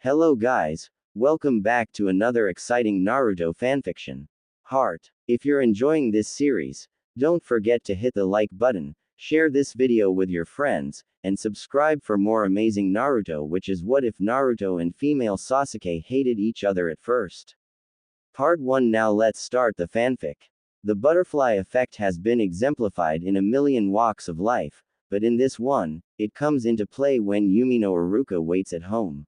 Hello guys, welcome back to another exciting Naruto fanfiction. Heart. If you're enjoying this series, don't forget to hit the like button, share this video with your friends, and subscribe for more amazing Naruto, which is what if Naruto and female Sasuke hated each other at first. Part 1. Now let's start the fanfic. The butterfly effect has been exemplified in a million walks of life, but in this one, it comes into play when Yumi no Iruka waits at home.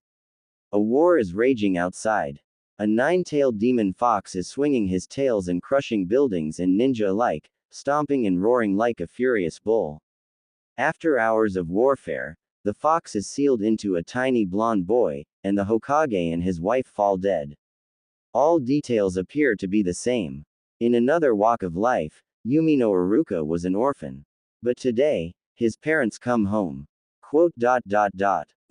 A war is raging outside. A nine-tailed demon fox is swinging his tails and crushing buildings and ninja alike, stomping and roaring like a furious bull. After hours of warfare, the fox is sealed into a tiny blonde boy, and the Hokage and his wife fall dead. All details appear to be the same. In another walk of life, Yumi no Iruka was an orphan. But today, his parents come home. Uchiha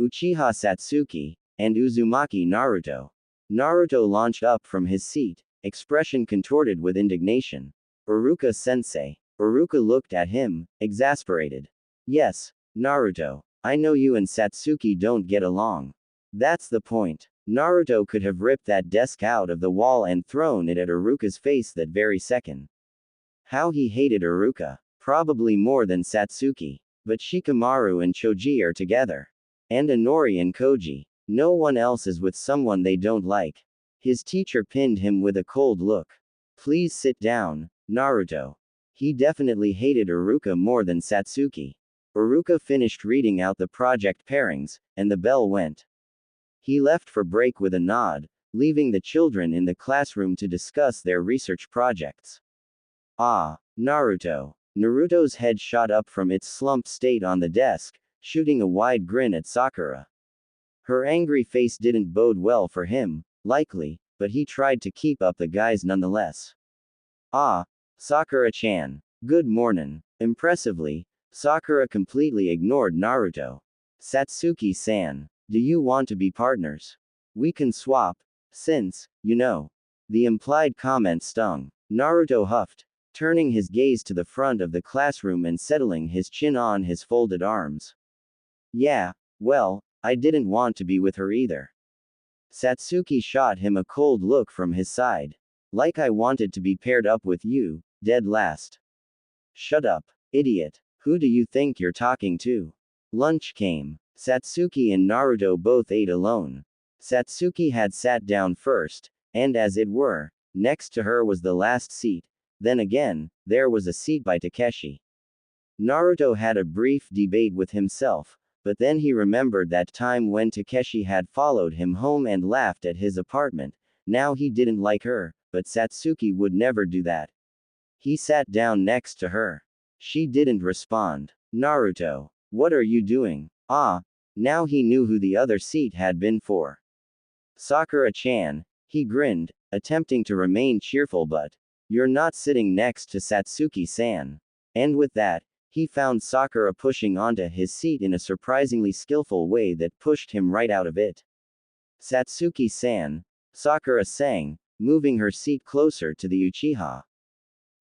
Satsuki and Uzumaki Naruto. Naruto launched up from his seat, expression contorted with indignation. Iruka-sensei. Iruka looked at him, exasperated. Yes, Naruto. I know you and Satsuki don't get along. That's the point. Naruto could have ripped that desk out of the wall and thrown it at Iruka's face that very second. How he hated Iruka. Probably more than Satsuki. But Shikamaru and Choji are together. And Inori and Koji. No one else is with someone they don't like. His teacher pinned him with a cold look. Please sit down, Naruto. He definitely hated Iruka more than Satsuki. Iruka finished reading out the project pairings, and the bell went. He left for break with a nod, leaving the children in the classroom to discuss their research projects. Ah, Naruto. Naruto's head shot up from its slumped state on the desk, shooting a wide grin at Sakura. Her angry face didn't bode well for him, likely, but he tried to keep up the guise nonetheless. Ah, Sakura-chan. Good mornin'. Impressively, Sakura completely ignored Naruto. Satsuki-san. Do you want to be partners? We can swap, since, you know. The implied comment stung. Naruto huffed, turning his gaze to the front of the classroom and settling his chin on his folded arms. Yeah, well, I didn't want to be with her either. Satsuki shot him a cold look from his side. Like I wanted to be paired up with you, dead last. Shut up, idiot. Who do you think you're talking to? Lunch came. Satsuki and Naruto both ate alone. Satsuki had sat down first, and as it were, next to her was the last seat. Then again, there was a seat by Takeshi. Naruto had a brief debate with himself, but then he remembered that time when Takeshi had followed him home and laughed at his apartment. Now he didn't like her, but Satsuki would never do that. He sat down next to her. She didn't respond. Naruto, what are you doing? Ah, now he knew who the other seat had been for. Sakura-chan, he grinned, attempting to remain cheerful, but you're not sitting next to Satsuki-san. And with that, he found Sakura pushing onto his seat in a surprisingly skillful way that pushed him right out of it. Satsuki-san, Sakura sang, moving her seat closer to the Uchiha.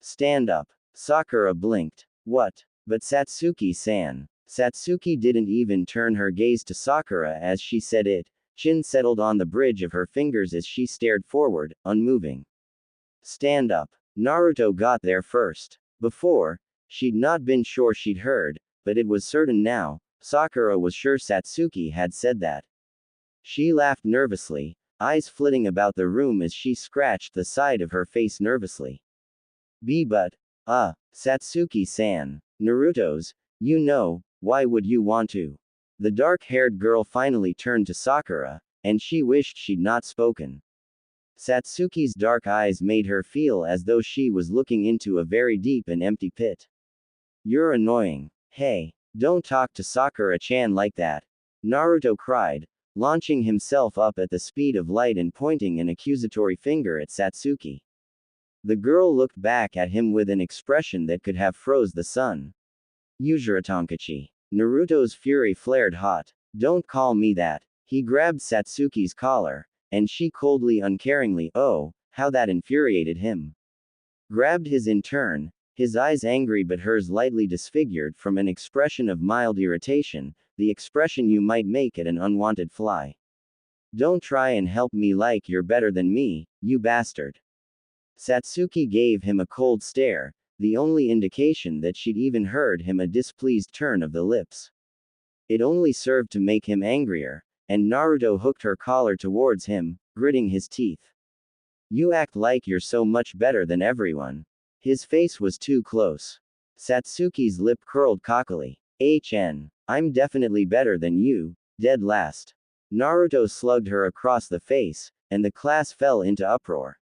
Stand up. Sakura blinked. What? But Satsuki-san. Satsuki didn't even turn her gaze to Sakura as she said it. Chin settled on the bridge of her fingers as she stared forward, unmoving. Stand up. Naruto got there first. Before, she'd not been sure she'd heard, but it was certain now. Sakura was sure Satsuki had said that. She laughed nervously, eyes flitting about the room as she scratched the side of her face nervously. Satsuki-san. Naruto's, you know, why would you want to? The dark-haired girl finally turned to Sakura, and she wished she'd not spoken. Satsuki's dark eyes made her feel as though she was looking into a very deep and empty pit. You're annoying. Hey, don't talk to Sakura-chan like that. Naruto cried, launching himself up at the speed of light and pointing an accusatory finger at Satsuki. The girl looked back at him with an expression that could have froze the sun. Tonkachi. Naruto's fury flared hot. Don't call me that. He grabbed Satsuki's collar, and she coldly uncaringly, oh, how that infuriated him. Grabbed his in turn, his eyes angry but hers lightly disfigured from an expression of mild irritation, the expression you might make at an unwanted fly. Don't try and help me like you're better than me, you bastard. Satsuki gave him a cold stare, the only indication that she'd even heard him a displeased turn of the lips. It only served to make him angrier, and Naruto hooked her collar towards him, gritting his teeth. You act like you're so much better than everyone. His face was too close. Satsuki's lip curled cockily. I'm definitely better than you, dead last. Naruto slugged her across the face, and the class fell into uproar.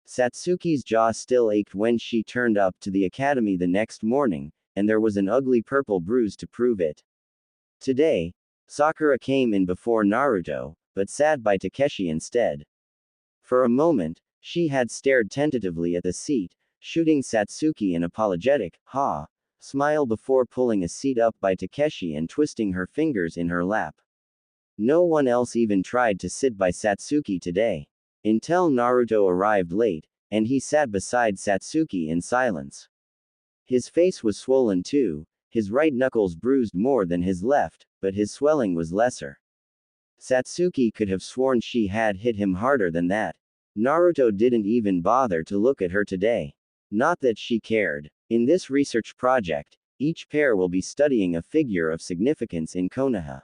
Satsuki's jaw still ached when she turned up to the academy the next morning, and there was an ugly purple bruise to prove it. Today, Sakura came in before Naruto, but sat by Takeshi instead. For a moment, she had stared tentatively at the seat, shooting Satsuki an apologetic, smile before pulling a seat up by Takeshi and twisting her fingers in her lap. No one else even tried to sit by Satsuki today. Until Naruto arrived late, and he sat beside Satsuki in silence. His face was swollen too, his right knuckles bruised more than his left, but his swelling was lesser. Satsuki could have sworn she had hit him harder than that. Naruto didn't even bother to look at her today. Not that she cared. In this research project, each pair will be studying a figure of significance in Konoha.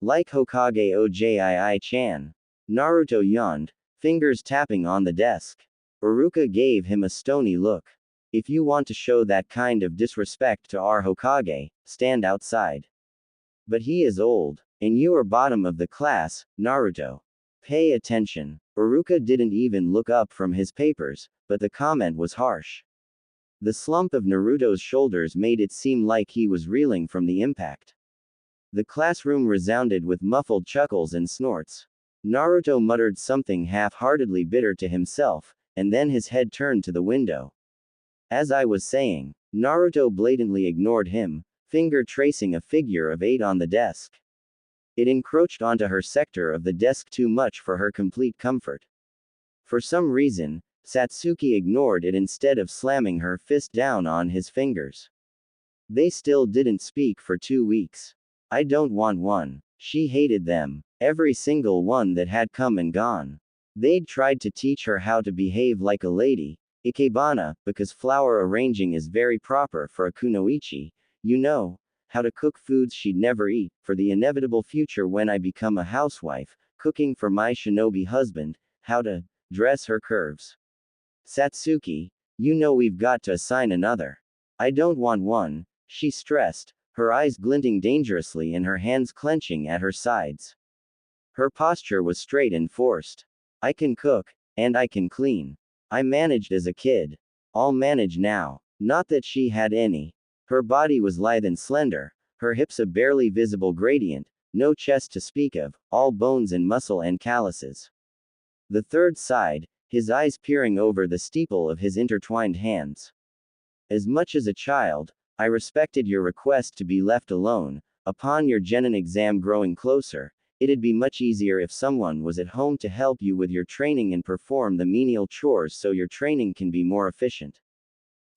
Like Hokage Ojii-chan. Naruto yawned, fingers tapping on the desk. Iruka gave him a stony look. If you want to show that kind of disrespect to our Hokage, stand outside. But he is old, and you are bottom of the class, Naruto. Pay attention. Iruka didn't even look up from his papers, but the comment was harsh. The slump of Naruto's shoulders made it seem like he was reeling from the impact. The classroom resounded with muffled chuckles and snorts. Naruto muttered something half-heartedly bitter to himself, and then his head turned to the window. As I was saying, Naruto blatantly ignored him, finger tracing a figure of 8 on the desk. It encroached onto her sector of the desk too much for her complete comfort. For some reason, Satsuki ignored it instead of slamming her fist down on his fingers. They still didn't speak for 2 weeks. I don't want one. She hated them. Every single one that had come and gone. They'd tried to teach her how to behave like a lady, ikebana, because flower arranging is very proper for a kunoichi, you know, how to cook foods she'd never eat, for the inevitable future when I become a housewife, cooking for my shinobi husband, how to dress her curves. Satsuki, you know we've got to assign another. I don't want one, she stressed, her eyes glinting dangerously and her hands clenching at her sides. Her posture was straight and forced. I can cook, and I can clean. I managed as a kid. I'll manage now. Not that she had any. Her body was lithe and slender, her hips a barely visible gradient, no chest to speak of, all bones and muscle and calluses. The third sighed, his eyes peering over the steeple of his intertwined hands. As much as a child, I respected your request to be left alone. Upon your genin exam growing closer, it'd be much easier if someone was at home to help you with your training and perform the menial chores so your training can be more efficient.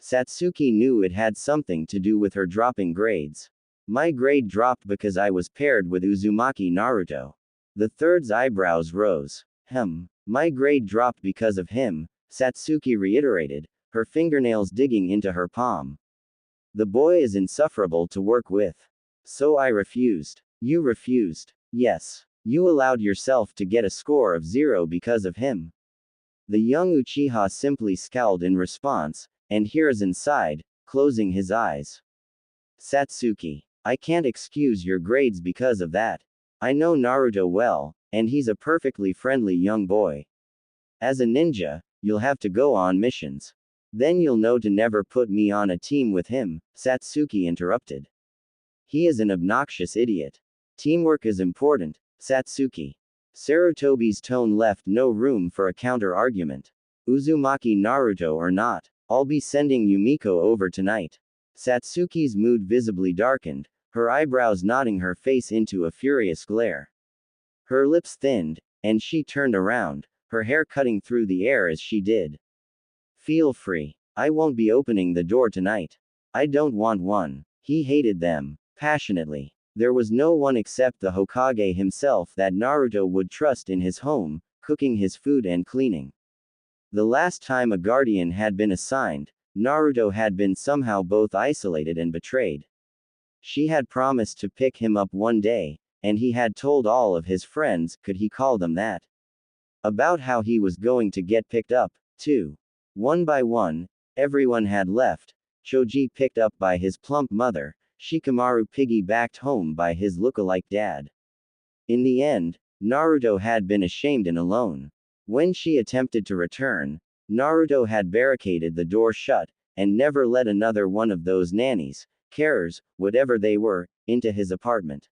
Satsuki knew it had something to do with her dropping grades. My grade dropped because I was paired with Uzumaki Naruto. The third's eyebrows rose. My grade dropped because of him, Satsuki reiterated, her fingernails digging into her palm. The boy is insufferable to work with. So I refused. You refused. Yes. You allowed yourself to get a score of 0 because of him. The young Uchiha simply scowled in response, and Hiruzen sighed, closing his eyes. Satsuki, I can't excuse your grades because of that. I know Naruto well, and he's a perfectly friendly young boy. As a ninja, you'll have to go on missions. Then you'll know to never put me on a team with him, Satsuki interrupted. He is an obnoxious idiot. Teamwork is important, Satsuki. Sarutobi's tone left no room for a counter-argument. Uzumaki Naruto or not, I'll be sending Yumiko over tonight. Satsuki's mood visibly darkened, her eyebrows knotting her face into a furious glare. Her lips thinned, and she turned around, her hair cutting through the air as she did. Feel free. I won't be opening the door tonight. I don't want one. He hated them. Passionately. There was no one except the Hokage himself that Naruto would trust in his home, cooking his food and cleaning. The last time a guardian had been assigned, Naruto had been somehow both isolated and betrayed. She had promised to pick him up one day, and he had told all of his friends, could he call them that, about how he was going to get picked up, too. One by one, everyone had left, Choji picked up by his plump mother, Shikamaru piggybacked home by his look-alike dad. In the end, Naruto had been ashamed and alone. When she attempted to return, Naruto had barricaded the door shut, and never let another one of those nannies, carers, whatever they were, into his apartment.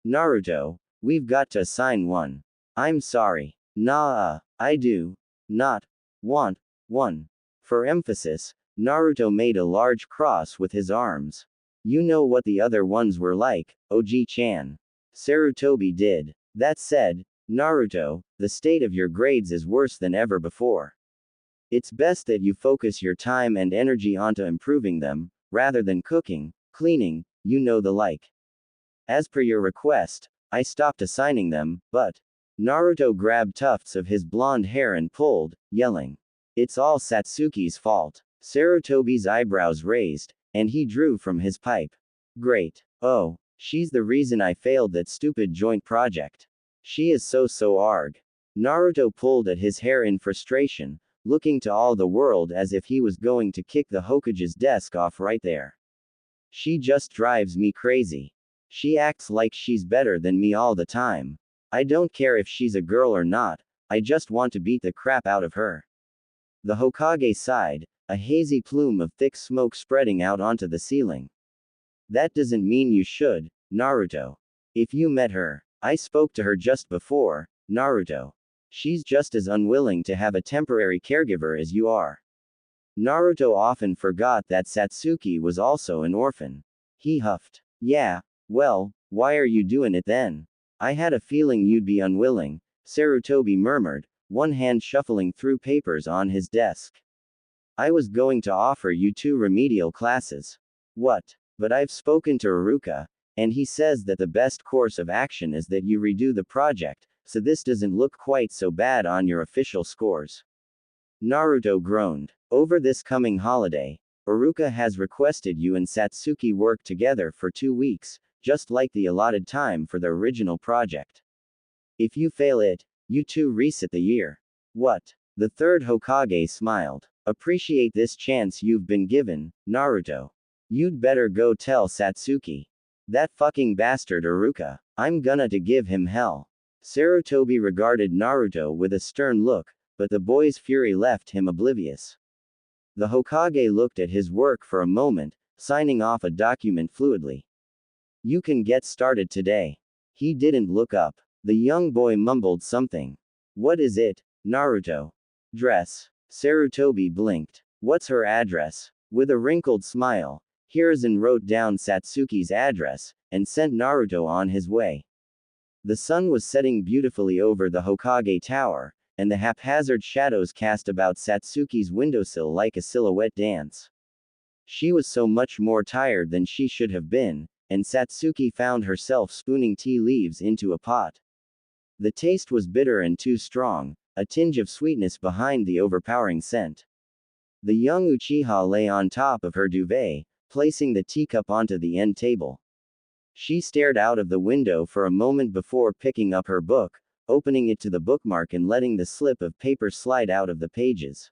Naruto, we've got to assign one. I'm sorry. Nah, I do not want one. For emphasis, Naruto made a large cross with his arms. You know what the other ones were like, Oji-chan. Sarutobi did. That said, Naruto, the state of your grades is worse than ever before. It's best that you focus your time and energy onto improving them, rather than cooking, cleaning, you know the like. As per your request, I stopped assigning them, but Naruto grabbed tufts of his blonde hair and pulled, yelling. It's all Satsuki's fault. Sarutobi's eyebrows raised, and he drew from his pipe. Great. Oh, she's the reason I failed that stupid joint project. She is so arg. Naruto pulled at his hair in frustration, looking to all the world as if he was going to kick the Hokage's desk off right there. She just drives me crazy. She acts like she's better than me all the time. I don't care if she's a girl or not, I just want to beat the crap out of her. The Hokage sighed, a hazy plume of thick smoke spreading out onto the ceiling. That doesn't mean you should, Naruto. If you met her, I spoke to her just before, Naruto. She's just as unwilling to have a temporary caregiver as you are. Naruto often forgot that Satsuki was also an orphan. He huffed. Yeah, well, why are you doing it then? I had a feeling you'd be unwilling, Sarutobi murmured, one hand shuffling through papers on his desk. I was going to offer you 2 remedial classes. What? But I've spoken to Iruka, and he says that the best course of action is that you redo the project, so this doesn't look quite so bad on your official scores. Naruto groaned. Over this coming holiday, Iruka has requested you and Satsuki work together for 2 weeks, just like the allotted time for the original project. If you fail it, you too reset the year. What? The third Hokage smiled. Appreciate this chance you've been given, Naruto. You'd better go tell Satsuki. That fucking bastard Iruka. I'm gonna to give him hell. Sarutobi regarded Naruto with a stern look, but the boy's fury left him oblivious. The Hokage looked at his work for a moment, signing off a document fluidly. You can get started today. He didn't look up. The young boy mumbled something. What is it, Naruto? Dress. Sarutobi blinked. What's her address? With a wrinkled smile, Hiruzen wrote down Satsuki's address, and sent Naruto on his way. The sun was setting beautifully over the Hokage Tower, and the haphazard shadows cast about Satsuki's windowsill like a silhouette dance. She was so much more tired than she should have been, and Satsuki found herself spooning tea leaves into a pot. The taste was bitter and too strong, a tinge of sweetness behind the overpowering scent. The young Uchiha lay on top of her duvet, placing the teacup onto the end table. She stared out of the window for a moment before picking up her book, opening it to the bookmark and letting the slip of paper slide out of the pages.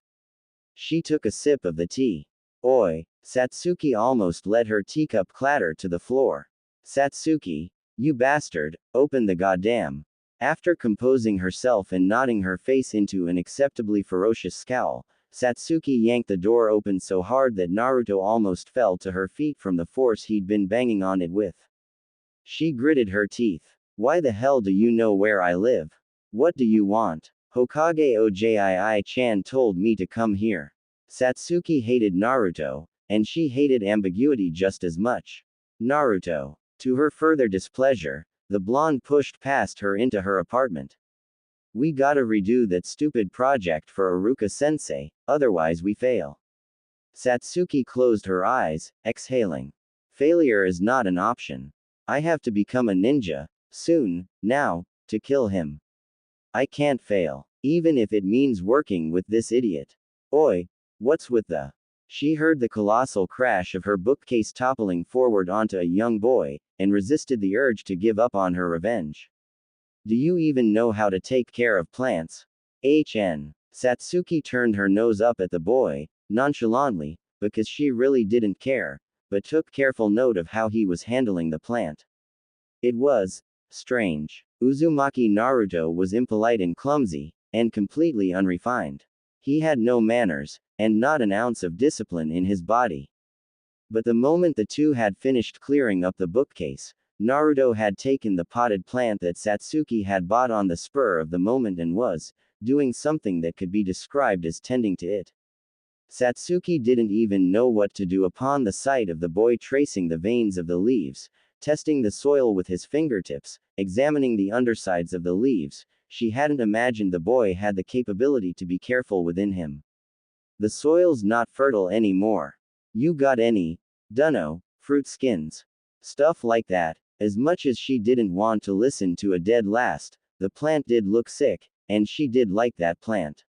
She took a sip of the tea. Oi! Satsuki almost let her teacup clatter to the floor. Satsuki, you bastard, open the goddamn. After composing herself and nodding her face into an acceptably ferocious scowl, Satsuki yanked the door open so hard that Naruto almost fell to her feet from the force he'd been banging on it with. She gritted her teeth. Why the hell do you know where I live? What do you want? Hokage Ojii-chan told me to come here. Satsuki hated Naruto, and she hated ambiguity just as much. Naruto. To her further displeasure, the blonde pushed past her into her apartment. We gotta redo that stupid project for Iruka-sensei, otherwise we fail. Satsuki closed her eyes, exhaling. Failure is not an option. I have to become a ninja, soon, now, to kill him. I can't fail. Even if it means working with this idiot. Oi, what's with the. She heard the colossal crash of her bookcase toppling forward onto a young boy, and resisted the urge to give up on her revenge. Do you even know how to take care of plants? Satsuki turned her nose up at the boy, nonchalantly, because she really didn't care, but took careful note of how he was handling the plant. It was strange. Uzumaki Naruto was impolite and clumsy, and completely unrefined. He had no manners, and not an ounce of discipline in his body. But the moment the two had finished clearing up the bookcase, Naruto had taken the potted plant that Satsuki had bought on the spur of the moment and was doing something that could be described as tending to it. Satsuki didn't even know what to do upon the sight of the boy tracing the veins of the leaves, testing the soil with his fingertips, examining the undersides of the leaves. She hadn't imagined the boy had the capability to be careful within him. The soil's not fertile anymore. You got any, dunno, fruit skins? Stuff like that. As much as she didn't want to listen to a dead last, the plant did look sick, and she did like that plant.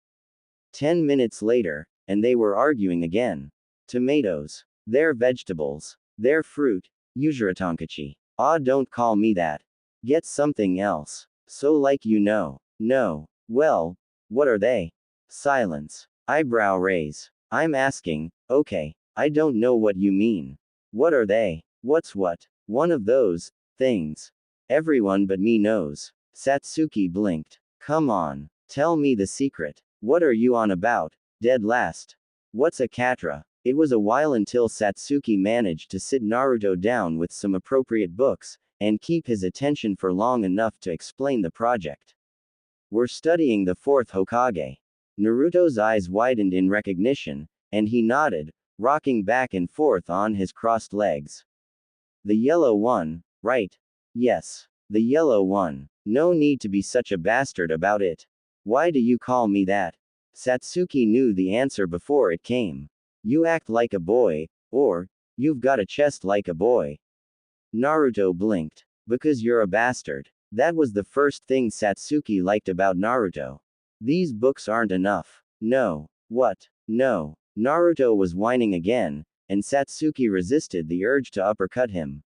10 minutes later, and they were arguing again. Tomatoes. They're vegetables. They're fruit. Yuzuratonkachi. Ah, don't call me that. Get something else. So like you know. No. Well, what are they? Silence. Eyebrow raise. I'm asking, okay, I don't know what you mean. What are they? What's what? One of those things. Everyone but me knows. Satsuki blinked. Come on. Tell me the secret. What are you on about? Dead last. What's a katra? It was a while until Satsuki managed to sit Naruto down with some appropriate books, and keep his attention for long enough to explain the project. We're studying the fourth Hokage. Naruto's eyes widened in recognition, and he nodded, rocking back and forth on his crossed legs. The yellow one, right? Yes. The yellow one. No need to be such a bastard about it. Why do you call me that? Satsuki knew the answer before it came. You act like a boy, or, you've got a chest like a boy. Naruto blinked. Because you're a bastard. That was the first thing Satsuki liked about Naruto. These books aren't enough. No. What? No. Naruto was whining again, and Satsuki resisted the urge to uppercut him.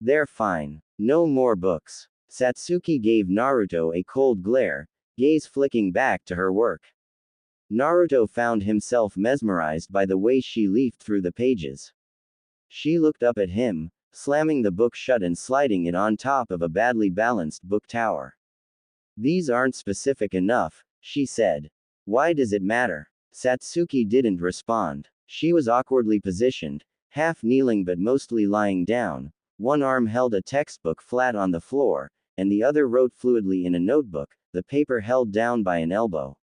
They're fine. No more books. Satsuki gave Naruto a cold glare, gaze flicking back to her work. Naruto found himself mesmerized by the way she leafed through the pages. She looked up at him, slamming the book shut and sliding it on top of a badly balanced book tower. These aren't specific enough, she said. Why does it matter? Satsuki didn't respond. She was awkwardly positioned, half kneeling but mostly lying down. One arm held a textbook flat on the floor, and the other wrote fluidly in a notebook, the paper held down by an elbow.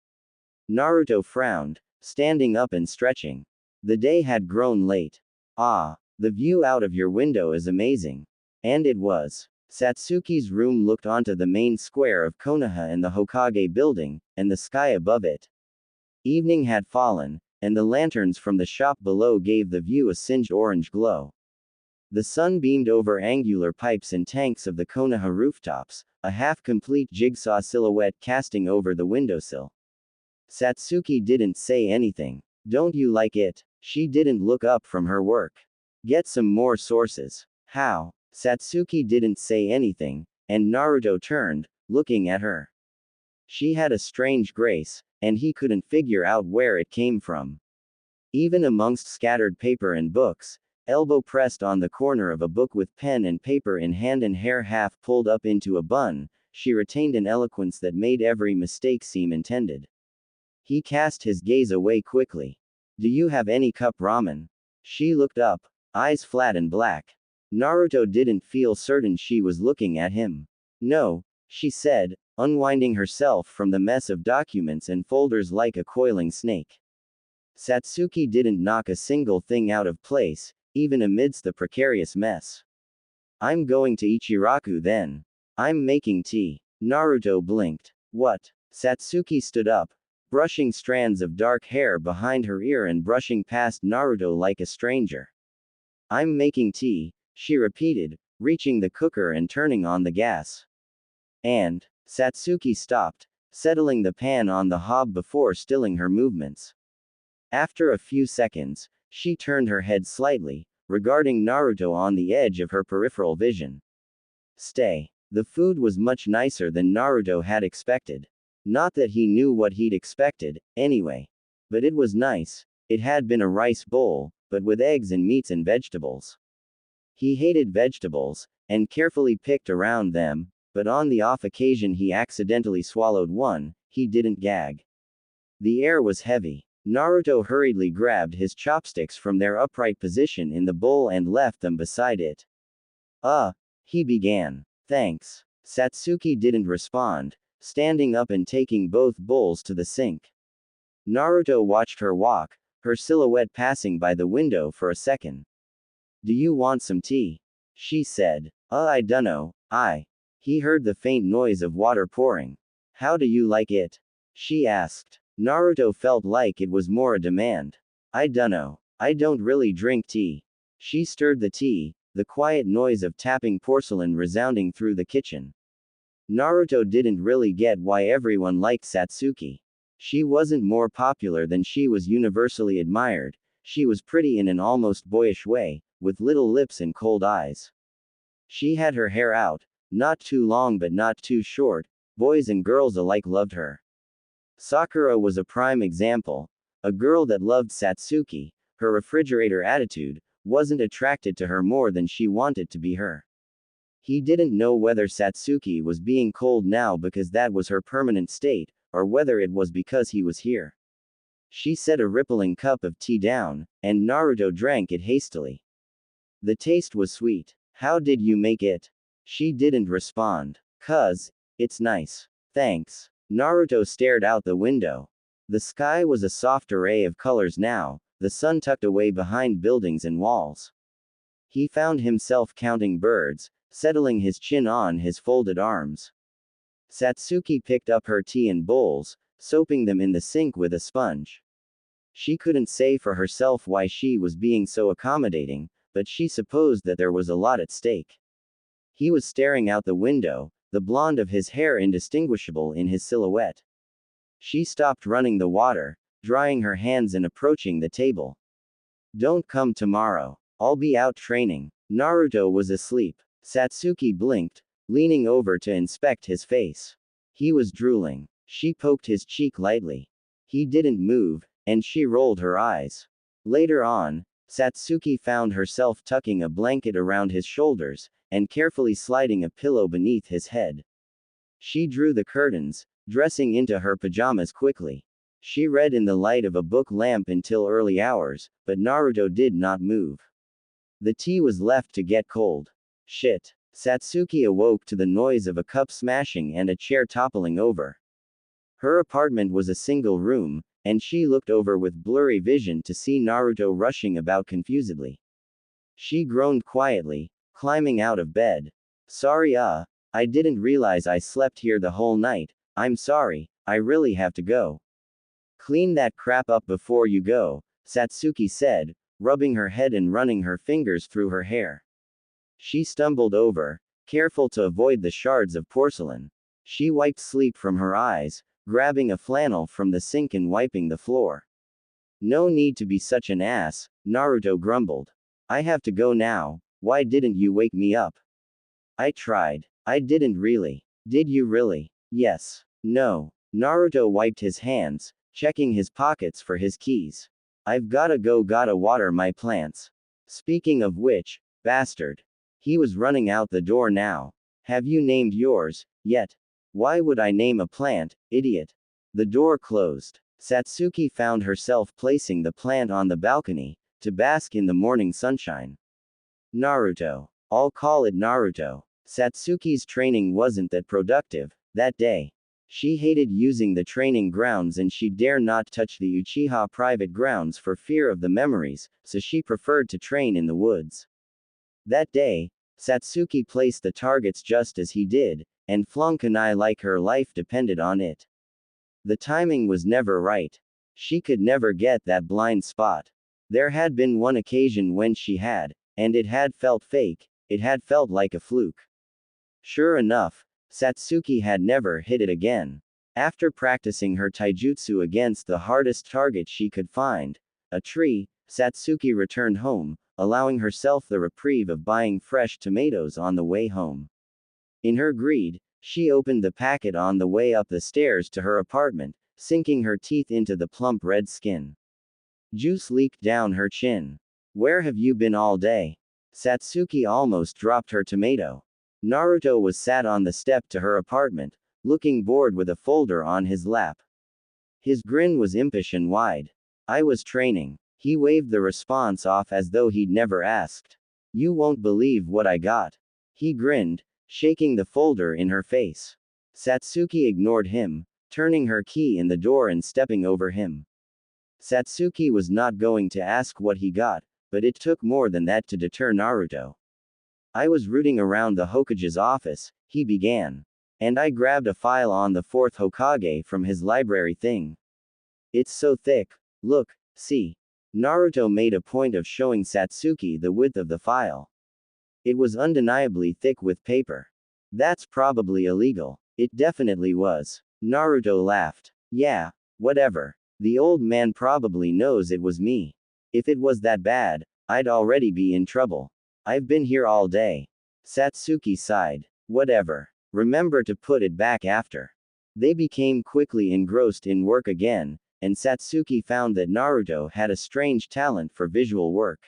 Naruto frowned, standing up and stretching. The day had grown late. Ah, the view out of your window is amazing. And it was. Satsuki's room looked onto the main square of Konoha and the Hokage building, and the sky above it. Evening had fallen, and the lanterns from the shop below gave the view a singed orange glow. The sun beamed over angular pipes and tanks of the Konoha rooftops, a half-complete jigsaw silhouette casting over the windowsill. Satsuki didn't say anything. Don't you like it? She didn't look up from her work. Get some more sources. How? Satsuki didn't say anything, and Naruto turned, looking at her. She had a strange grace, and he couldn't figure out where it came from. Even amongst scattered paper and books, elbow pressed on the corner of a book with pen and paper in hand and hair half pulled up into a bun, she retained an eloquence that made every mistake seem intended. He cast his gaze away quickly. Do you have any cup ramen? She looked up, eyes flat and black. Naruto didn't feel certain she was looking at him. No, she said, unwinding herself from the mess of documents and folders like a coiling snake. Satsuki didn't knock a single thing out of place, even amidst the precarious mess. I'm going to Ichiraku then. I'm making tea. Naruto blinked. What? Satsuki stood up, brushing strands of dark hair behind her ear and brushing past Naruto like a stranger. I'm making tea, she repeated, reaching the cooker and turning on the gas. And Satsuki stopped, settling the pan on the hob before stilling her movements. After a few seconds, she turned her head slightly, regarding Naruto on the edge of her peripheral vision. Stay. The food was much nicer than Naruto had expected. Not that he knew what he'd expected, anyway. But it was nice. It had been a rice bowl, but with eggs and meats and vegetables. He hated vegetables, and carefully picked around them, but on the off occasion he accidentally swallowed one, he didn't gag. The air was heavy. Naruto hurriedly grabbed his chopsticks from their upright position in the bowl and left them beside it. He began. Thanks. Satsuki didn't respond, standing up and taking both bowls to the sink. Naruto watched her walk, her silhouette passing by the window for a second. Do you want some tea? She said. I dunno. He heard the faint noise of water pouring. How do you like it? She asked. Naruto felt like it was more a demand. I dunno. I don't really drink tea. She stirred the tea, the quiet noise of tapping porcelain resounding through the kitchen. Naruto didn't really get why everyone liked Satsuki. She wasn't more popular than she was universally admired. She was pretty in an almost boyish way, with little lips and cold eyes. She had her hair out, not too long but not too short. Boys and girls alike loved her. Sakura was a prime example. A girl that loved Satsuki. Her refrigerator attitude wasn't attracted to her more than she wanted to be her. He didn't know whether Satsuki was being cold now because that was her permanent state, or whether it was because he was here. She set a rippling cup of tea down, and Naruto drank it hastily. The taste was sweet. How did you make it? She didn't respond. 'Cause it's nice. Thanks. Naruto stared out the window. The sky was a soft array of colors now, the sun tucked away behind buildings and walls. He found himself counting birds, settling his chin on his folded arms. Satsuki picked up her tea and bowls, soaping them in the sink with a sponge. She couldn't say for herself why she was being so accommodating, but she supposed that there was a lot at stake. He was staring out the window, the blonde of his hair indistinguishable in his silhouette. She stopped running the water, drying her hands and approaching the table. Don't come tomorrow. I'll be out training. Naruto was asleep. Satsuki blinked, leaning over to inspect his face. He was drooling. She poked his cheek lightly. He didn't move, and she rolled her eyes. Later on, Satsuki found herself tucking a blanket around his shoulders, and carefully sliding a pillow beneath his head. She drew the curtains, dressing into her pajamas quickly. She read in the light of a book lamp until early hours, but Naruto did not move. The tea was left to get cold. Shit. Satsuki awoke to the noise of a cup smashing and a chair toppling over. Her apartment was a single room, and she looked over with blurry vision to see Naruto rushing about confusedly. She groaned quietly, climbing out of bed. Sorry, I didn't realize I slept here the whole night. I'm sorry, I really have to go. Clean that crap up before you go, Satsuki said, rubbing her head and running her fingers through her hair. She stumbled over, careful to avoid the shards of porcelain. She wiped sleep from her eyes, grabbing a flannel from the sink and wiping the floor. No need to be such an ass, Naruto grumbled. I have to go now. Why didn't you wake me up? I tried. I didn't really. Did you really? Yes. No. Naruto wiped his hands, checking his pockets for his keys. I've gotta water my plants. Speaking of which, bastard. He was running out the door now. Have you named yours, yet? Why would I name a plant, idiot? The door closed. Satsuki found herself placing the plant on the balcony, to bask in the morning sunshine. Naruto. I'll call it Naruto. Satsuki's training wasn't that productive, that day. She hated using the training grounds and she dare not touch the Uchiha private grounds for fear of the memories, so she preferred to train in the woods. That day, Satsuki placed the targets just as he did, and flung kunai like her life depended on it. The timing was never right. She could never get that blind spot. There had been one occasion when she had, and it had felt fake. It had felt like a fluke. Sure enough, Satsuki had never hit it again. After practicing her taijutsu against the hardest target she could find, a tree, Satsuki returned home, allowing herself the reprieve of buying fresh tomatoes on the way home. In her greed, she opened the packet on the way up the stairs to her apartment, sinking her teeth into the plump red skin. Juice leaked down her chin. Where have you been all day? Satsuki almost dropped her tomato. Naruto was sat on the step to her apartment, looking bored with a folder on his lap. His grin was impish and wide. I was training. He waved the response off as though he'd never asked. You won't believe what I got. He grinned, shaking the folder in her face. Satsuki ignored him, turning her key in the door and stepping over him. Satsuki was not going to ask what he got, but it took more than that to deter Naruto. I was rooting around the Hokage's office, he began. And I grabbed a file on the fourth Hokage from his library thing. It's so thick. Look, see. Naruto made a point of showing Satsuki the width of the file. It was undeniably thick with paper. That's probably illegal. It definitely was. Naruto laughed. Yeah, whatever. The old man probably knows it was me. If it was that bad, I'd already be in trouble. I've been here all day. Satsuki sighed. Whatever. Remember to put it back after. They became quickly engrossed in work again, and Satsuki found that Naruto had a strange talent for visual work.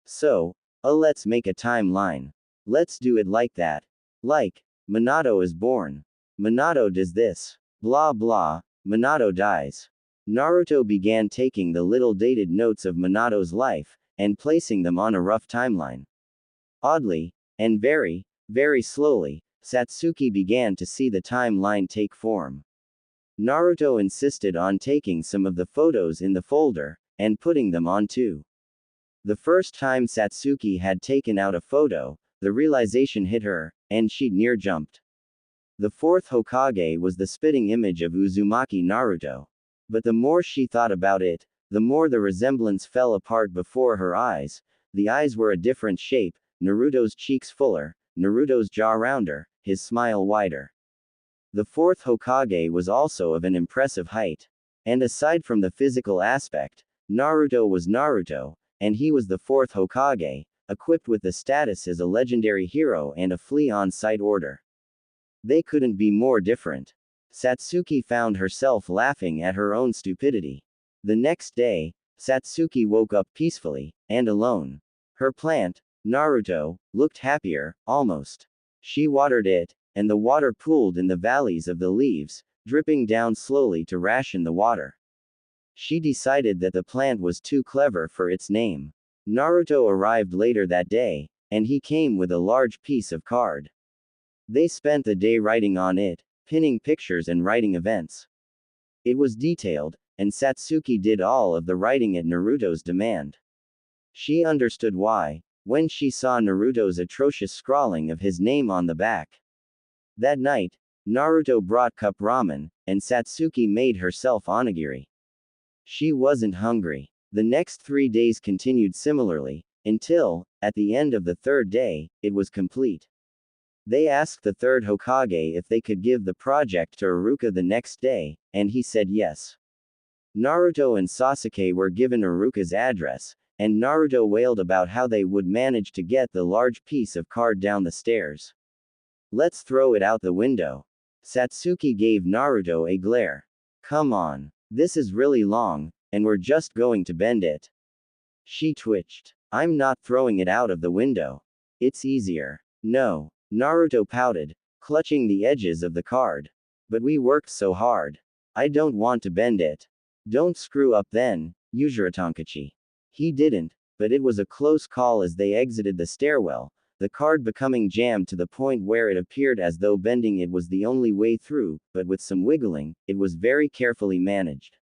So, let's make a timeline. Let's do it like that. Like, Minato is born. Minato does this. Blah blah, Minato dies. Naruto began taking the little dated notes of Minato's life, and placing them on a rough timeline. Oddly, and very, very slowly, Satsuki began to see the timeline take form. Naruto insisted on taking some of the photos in the folder, and putting them on too. The first time Satsuki had taken out a photo, the realization hit her, and she'd near jumped. The fourth Hokage was the spitting image of Uzumaki Naruto. But the more she thought about it, the more the resemblance fell apart before her eyes. The eyes were a different shape, Naruto's cheeks fuller, Naruto's jaw rounder, his smile wider. The fourth Hokage was also of an impressive height. And aside from the physical aspect, Naruto was Naruto, and he was the fourth Hokage, equipped with the status as a legendary hero and a flea on sight order. They couldn't be more different. Satsuki found herself laughing at her own stupidity. The next day, Satsuki woke up peacefully, and alone. Her plant, Naruto, looked happier, almost. She watered it, and the water pooled in the valleys of the leaves, dripping down slowly to ration the water. She decided that the plant was too clever for its name. Naruto arrived later that day, and he came with a large piece of card. They spent the day writing on it, pinning pictures and writing events. It was detailed, and Satsuki did all of the writing at Naruto's demand. She understood why, when she saw Naruto's atrocious scrawling of his name on the back. That night, Naruto brought cup ramen, and Satsuki made herself onigiri. She wasn't hungry. The next 3 days continued similarly, until, at the end of the third day, it was complete. They asked the third Hokage if they could give the project to Iruka the next day, and he said yes. Naruto and Sasuke were given Iruka's address, and Naruto wailed about how they would manage to get the large piece of card down the stairs. Let's throw it out the window. Satsuki gave Naruto a glare. Come on. This is really long, and we're just going to bend it. She twitched. I'm not throwing it out of the window. It's easier. No. Naruto pouted, clutching the edges of the card. But we worked so hard. I don't want to bend it. Don't screw up then, Yujiro Tonkachi. He didn't, but it was a close call as they exited the stairwell, the card becoming jammed to the point where it appeared as though bending it was the only way through, but with some wiggling, it was very carefully managed.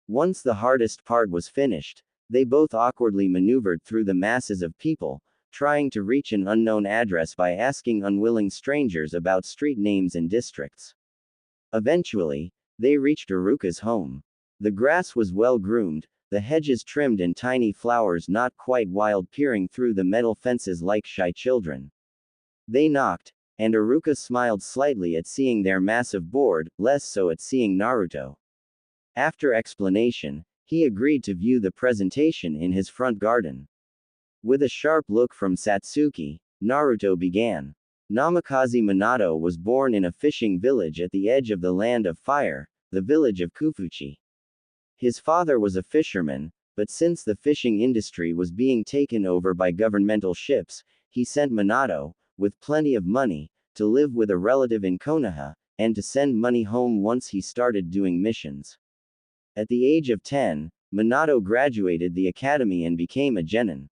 Once the hardest part was finished, they both awkwardly maneuvered through the masses of people, trying to reach an unknown address by asking unwilling strangers about street names and districts. Eventually, they reached Iruka's home. The grass was well groomed, the hedges trimmed and tiny flowers not quite wild peering through the metal fences like shy children. They knocked, and Iruka smiled slightly at seeing their massive board, less so at seeing Naruto. After explanation, he agreed to view the presentation in his front garden. With a sharp look from Satsuki, Naruto began. Namikaze Minato was born in a fishing village at the edge of the Land of Fire, the village of Kufuchi. His father was a fisherman, but since the fishing industry was being taken over by governmental ships, he sent Minato, with plenty of money, to live with a relative in Konoha, and to send money home once he started doing missions. At the age of 10, Minato graduated the academy and became a genin.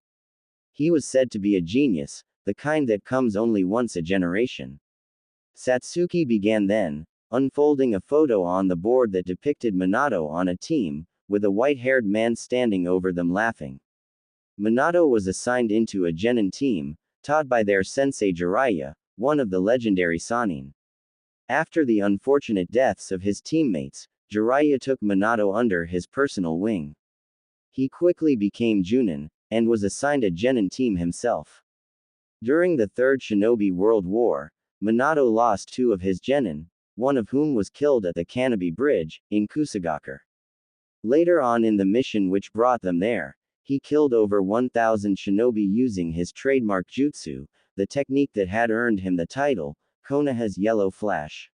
He was said to be a genius, the kind that comes only once a generation. Satsuki began then, unfolding a photo on the board that depicted Minato on a team, with a white-haired man standing over them laughing. Minato was assigned into a genin team, taught by their sensei Jiraiya, one of the legendary Sannin. After the unfortunate deaths of his teammates, Jiraiya took Minato under his personal wing. He quickly became Junin, and was assigned a genin team himself. During the Third Shinobi World War, Minato lost 2 of his genin, one of whom was killed at the Kanobi Bridge, in Kusagakur. Later on in the mission which brought them there, he killed over 1,000 shinobi using his trademark jutsu, the technique that had earned him the title, Konoha's Yellow Flash.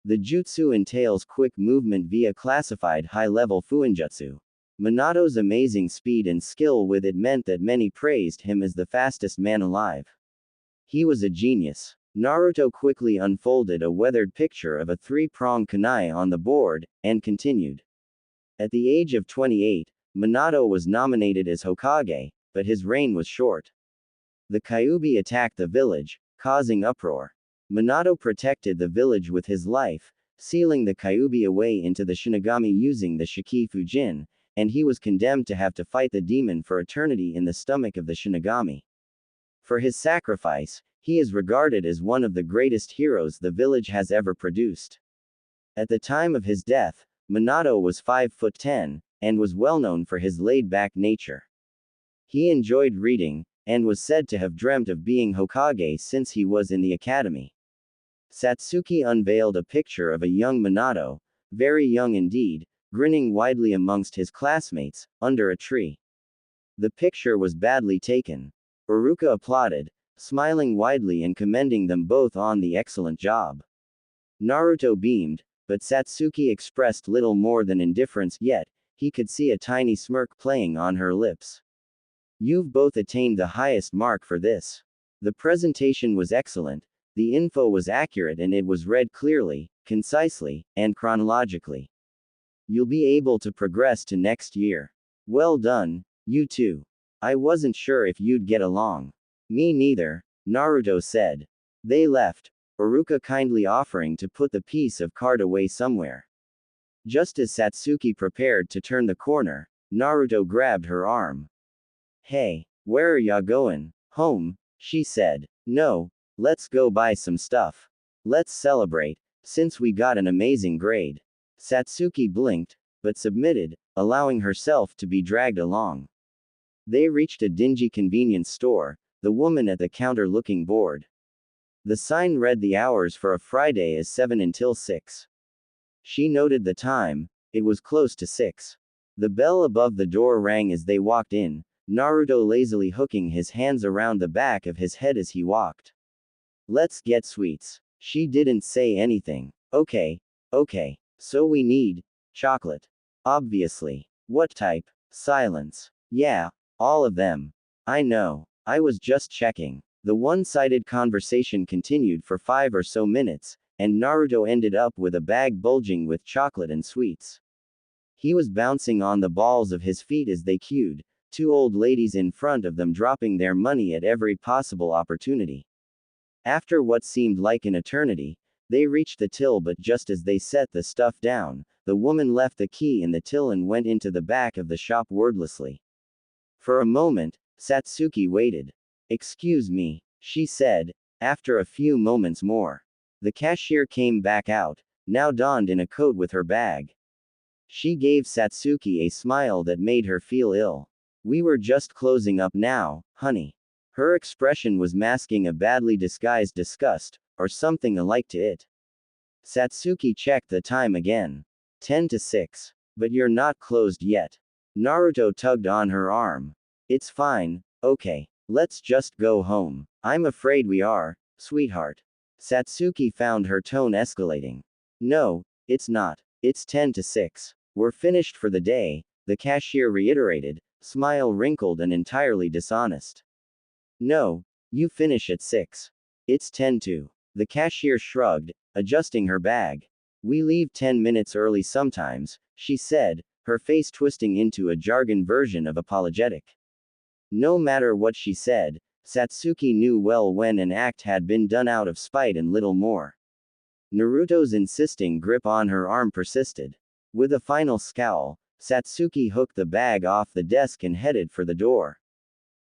The jutsu entails quick movement via classified high-level fuinjutsu. Minato's amazing speed and skill with it meant that many praised him as the fastest man alive. He was a genius. Naruto quickly unfolded a weathered picture of a 3-pronged kunai on the board, and continued. At the age of 28, Minato was nominated as Hokage, but his reign was short. The Kyuubi attacked the village, causing uproar. Minato protected the village with his life, sealing the Kyuubi away into the Shinigami using the Shiki Fujin, and he was condemned to have to fight the demon for eternity in the stomach of the Shinigami. For his sacrifice, he is regarded as one of the greatest heroes the village has ever produced. At the time of his death, Minato was 5'10", and was well known for his laid-back nature. He enjoyed reading, and was said to have dreamt of being Hokage since he was in the academy. Satsuki unveiled a picture of a young Minato, very young indeed, grinning widely amongst his classmates, under a tree. The picture was badly taken. Iruka applauded, smiling widely and commending them both on the excellent job. Naruto beamed, but Satsuki expressed little more than indifference, yet he could see a tiny smirk playing on her lips. You've both attained the highest mark for this. The presentation was excellent, the info was accurate and it was read clearly, concisely, and chronologically. You'll be able to progress to next year. Well done, you two. I wasn't sure if you'd get along. Me neither, Naruto said. They left, Iruka kindly offering to put the piece of card away somewhere. Just as Satsuki prepared to turn the corner, Naruto grabbed her arm. Hey, where are ya going? Home, she said. No, let's go buy some stuff. Let's celebrate, since we got an amazing grade. Satsuki blinked, but submitted, allowing herself to be dragged along. They reached a dingy convenience store, the woman at the counter looking bored. The sign read the hours for a Friday as 7 until 6. She noted the time, it was close to 6. The bell above the door rang as they walked in, Naruto lazily hooking his hands around the back of his head as he walked. Let's get sweets. She didn't say anything. Okay. So we need chocolate. Obviously. What type? Silence. Yeah, all of them. I know. I was just checking. The one-sided conversation continued for 5 or so minutes, and Naruto ended up with a bag bulging with chocolate and sweets. He was bouncing on the balls of his feet as they queued, 2 old ladies in front of them dropping their money at every possible opportunity. After what seemed like an eternity, they reached the till, but just as they set the stuff down, the woman left the key in the till and went into the back of the shop wordlessly. For a moment, Satsuki waited. Excuse me, she said, after a few moments more. The cashier came back out, now donned in a coat with her bag. She gave Satsuki a smile that made her feel ill. We were just closing up now, honey. Her expression was masking a badly disguised disgust, or something alike to it. Satsuki checked the time again. 10 to 6. But you're not closed yet. Naruto tugged on her arm. It's fine, okay. Let's just go home. I'm afraid we are, sweetheart. Satsuki found her tone escalating. No, it's not. It's 10 to 6. We're finished for the day, the cashier reiterated, smile wrinkled and entirely dishonest. No, you finish at 6. It's 10 to. The cashier shrugged, adjusting her bag. We leave 10 minutes early sometimes, she said, her face twisting into a jargon version of apologetic. No matter what she said, Satsuki knew well when an act had been done out of spite and little more. Naruto's insisting grip on her arm persisted. With a final scowl, Satsuki hooked the bag off the desk and headed for the door.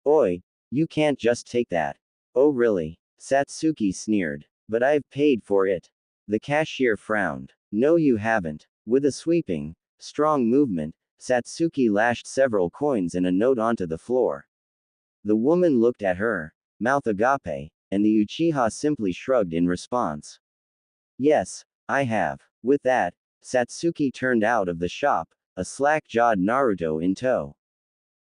Oi, you can't just take that. Oh really? Satsuki sneered. But I've paid for it. The cashier frowned. No you haven't. With a sweeping, strong movement, Satsuki lashed several coins and a note onto the floor. The woman looked at her, mouth agape, and the Uchiha simply shrugged in response. Yes, I have. With that, Satsuki turned out of the shop, a slack-jawed Naruto in tow.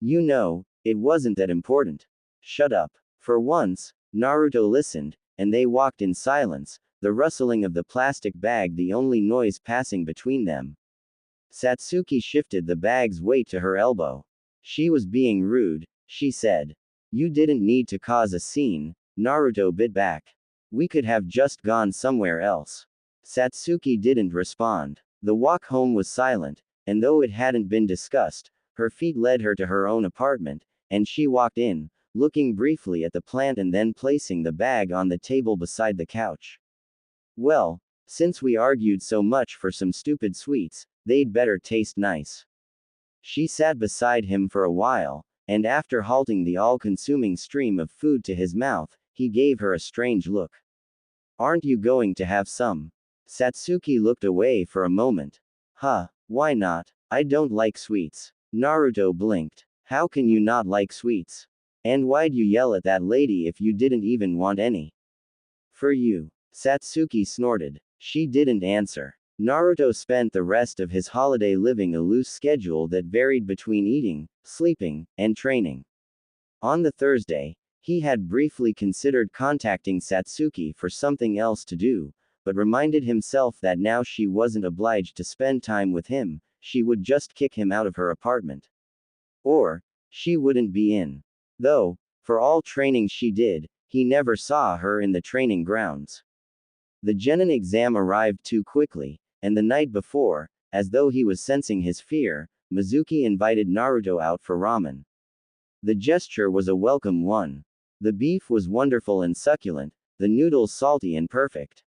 You know, it wasn't that important. Shut up. For once, Naruto listened, and they walked in silence, the rustling of the plastic bag the only noise passing between them. Satsuki shifted the bag's weight to her elbow. She was being rude, she said. You didn't need to cause a scene, Naruto bit back. We could have just gone somewhere else. Satsuki didn't respond. The walk home was silent, and though it hadn't been discussed, her feet led her to her own apartment, and she walked in, looking briefly at the plant and then placing the bag on the table beside the couch. Well, since we argued so much for some stupid sweets, they'd better taste nice. She sat beside him for a while, and after halting the all-consuming stream of food to his mouth, he gave her a strange look. Aren't you going to have some? Satsuki looked away for a moment. Huh, why not? I don't like sweets. Naruto blinked. How can you not like sweets? And why'd you yell at that lady if you didn't even want any? For you. Satsuki snorted. She didn't answer. Naruto spent the rest of his holiday living a loose schedule that varied between eating, sleeping, and training. On the Thursday, he had briefly considered contacting Satsuki for something else to do, but reminded himself that now she wasn't obliged to spend time with him, she would just kick him out of her apartment. Or, she wouldn't be in. Though, for all training she did, he never saw her in the training grounds. The genin exam arrived too quickly, and the night before, as though he was sensing his fear, Mizuki invited Naruto out for ramen. The gesture was a welcome one. The beef was wonderful and succulent, the noodles salty and perfect.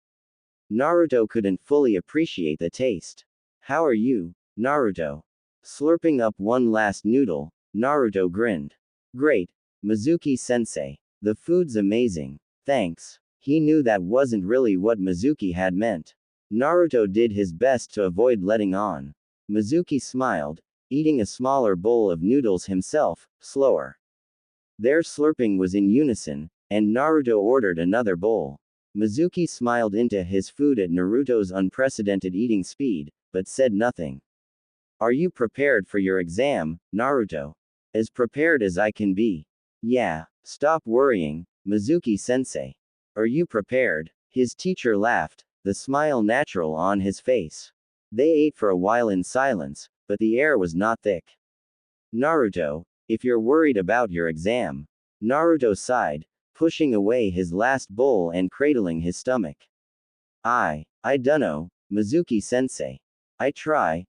Naruto couldn't fully appreciate the taste. How are you, Naruto? Slurping up one last noodle, Naruto grinned. Great, Mizuki-sensei. The food's amazing. Thanks. He knew that wasn't really what Mizuki had meant. Naruto did his best to avoid letting on. Mizuki smiled, eating a smaller bowl of noodles himself, slower. Their slurping was in unison, and Naruto ordered another bowl. Mizuki smiled into his food at Naruto's unprecedented eating speed, but said nothing. Are you prepared for your exam, Naruto? As prepared as I can be. Yeah, stop worrying, Mizuki-sensei. Are you prepared? His teacher laughed, the smile natural on his face. They ate for a while in silence, but the air was not thick. Naruto, if you're worried about your exam. Naruto sighed, pushing away his last bowl and cradling his stomach. I dunno, Mizuki-sensei. I try,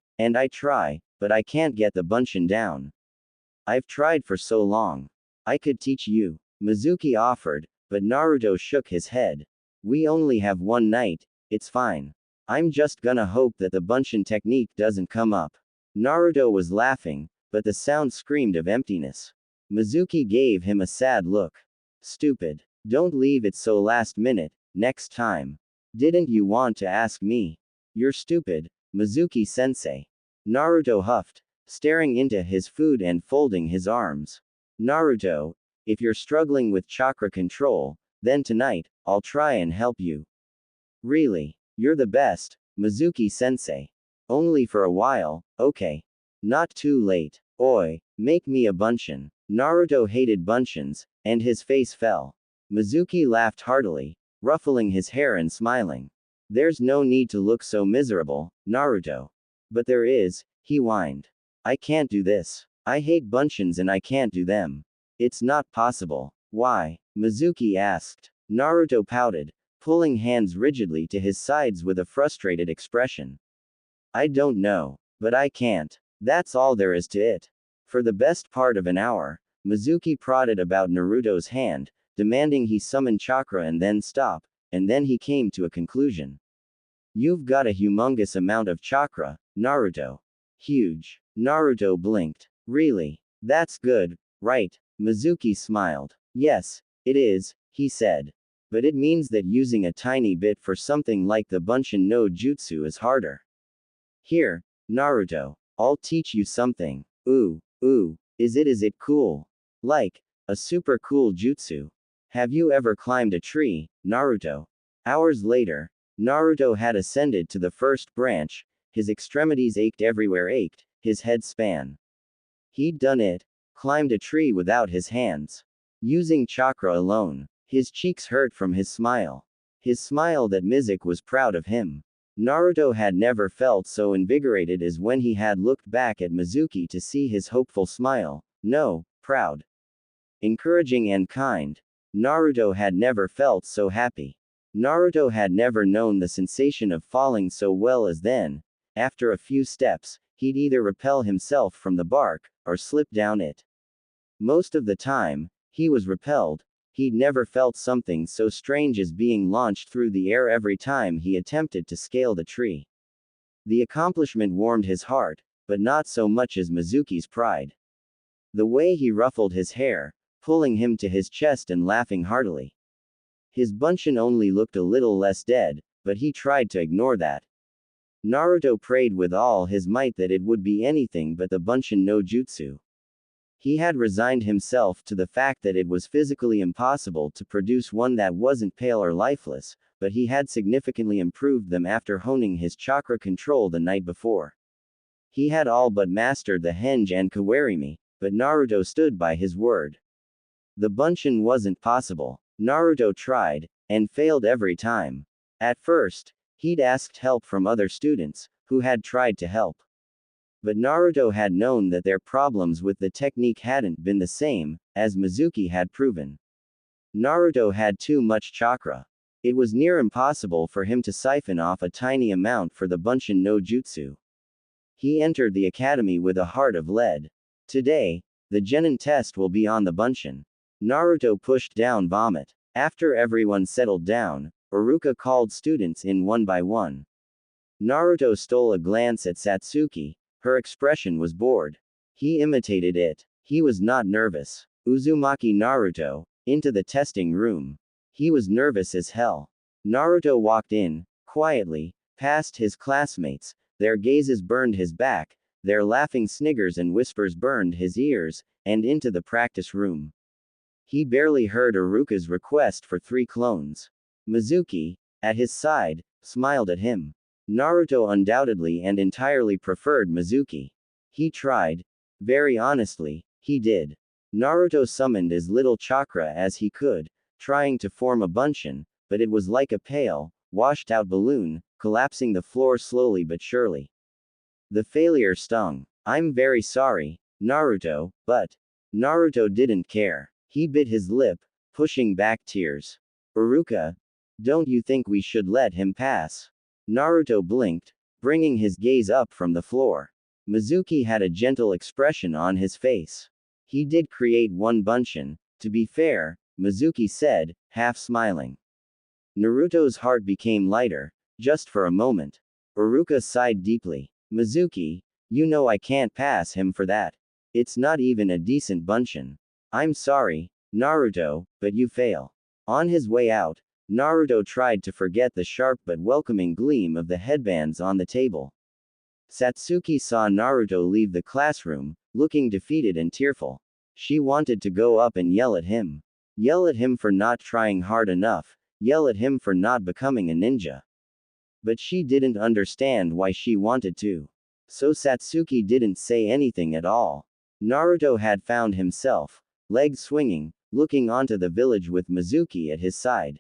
but I can't get the bunshin down. I've tried for so long. I could teach you, Mizuki offered, but Naruto shook his head. We only have one night, it's fine. I'm just gonna hope that the bunshin technique doesn't come up. Naruto was laughing, but the sound screamed of emptiness. Mizuki gave him a sad look. Stupid. Don't leave it so last minute, next time. Didn't you want to ask me? You're stupid, Mizuki-sensei. Naruto huffed, staring into his food and folding his arms. Naruto, if you're struggling with chakra control, then tonight, I'll try and help you. Really? You're the best, Mizuki-sensei. Only for a while, okay. Not too late. Oi, make me a bunshin. Naruto hated bunshins, and his face fell. Mizuki laughed heartily, ruffling his hair and smiling. There's no need to look so miserable, Naruto. But there is, he whined. I can't do this. I hate bunshins and I can't do them. It's not possible. Why? Mizuki asked. Naruto pouted, pulling hands rigidly to his sides with a frustrated expression. I don't know. But I can't. That's all there is to it. For the best part of an hour, Mizuki prodded about Naruto's hand, demanding he summon chakra and then stop, and then he came to a conclusion. You've got a humongous amount of chakra, Naruto. Huge. Naruto blinked. Really? That's good, right? Mizuki smiled. Yes, it is, he said. But it means that using a tiny bit for something like the Bunshin no Jutsu is harder. Here, Naruto, I'll teach you something. Ooh, is it cool? Like, a super cool jutsu. Have you ever climbed a tree, Naruto? Hours later, Naruto had ascended to the first branch, his extremities ached everywhere his head span. He'd done it, climbed a tree without his hands. Using chakra alone. His cheeks hurt from his smile. His smile that Mizuki was proud of him. Naruto had never felt so invigorated as when he had looked back at Mizuki to see his hopeful smile. No, proud. Encouraging and kind. Naruto had never felt so happy. Naruto had never known the sensation of falling so well as then. After a few steps, he'd either repel himself from the bark, or slip down it. Most of the time, he was repelled. He'd never felt something so strange as being launched through the air every time he attempted to scale the tree. The accomplishment warmed his heart, but not so much as Mizuki's pride. The way he ruffled his hair, pulling him to his chest and laughing heartily. His bunshin only looked a little less dead, but he tried to ignore that. Naruto prayed with all his might that it would be anything but the bunshin no jutsu. He had resigned himself to the fact that it was physically impossible to produce one that wasn't pale or lifeless, but he had significantly improved them after honing his chakra control the night before. He had all but mastered the henge and kawarimi, but Naruto stood by his word. The bunshin wasn't possible. Naruto tried, and failed every time. At first, he'd asked help from other students, who had tried to help. But Naruto had known that their problems with the technique hadn't been the same, as Mizuki had proven. Naruto had too much chakra. It was near impossible for him to siphon off a tiny amount for the Bunshin no Jutsu. He entered the academy with a heart of lead. Today, the Genin test will be on the Bunshin. Naruto pushed down vomit. After everyone settled down, Iruka called students in one by one. Naruto stole a glance at Satsuki. Her expression was bored. He imitated it. He was not nervous. Uzumaki Naruto, into the testing room. He was nervous as hell. Naruto walked in, quietly, past his classmates, their gazes burned his back, their laughing sniggers and whispers burned his ears, and into the practice room. He barely heard Iruka's request for 3 clones. Mizuki, at his side, smiled at him. Naruto undoubtedly and entirely preferred Mizuki. He tried. Very honestly, he did. Naruto summoned as little chakra as he could, trying to form a bunshin, but it was like a pale, washed-out balloon, collapsing the floor slowly but surely. The failure stung. I'm very sorry, Naruto, but... Naruto didn't care. He bit his lip, pushing back tears. Iruka, don't you think we should let him pass? Naruto blinked, bringing his gaze up from the floor. Mizuki had a gentle expression on his face. He did create one bunshin, to be fair, Mizuki said, half smiling. Naruto's heart became lighter, just for a moment. Iruka sighed deeply. Mizuki, you know I can't pass him for that. It's not even a decent bunshin. I'm sorry, Naruto, but you fail. On his way out, Naruto tried to forget the sharp but welcoming gleam of the headbands on the table. Satsuki saw Naruto leave the classroom, looking defeated and tearful. She wanted to go up and yell at him. Yell at him for not trying hard enough, yell at him for not becoming a ninja. But she didn't understand why she wanted to. So Satsuki didn't say anything at all. Naruto had found himself, legs swinging, looking onto the village with Mizuki at his side.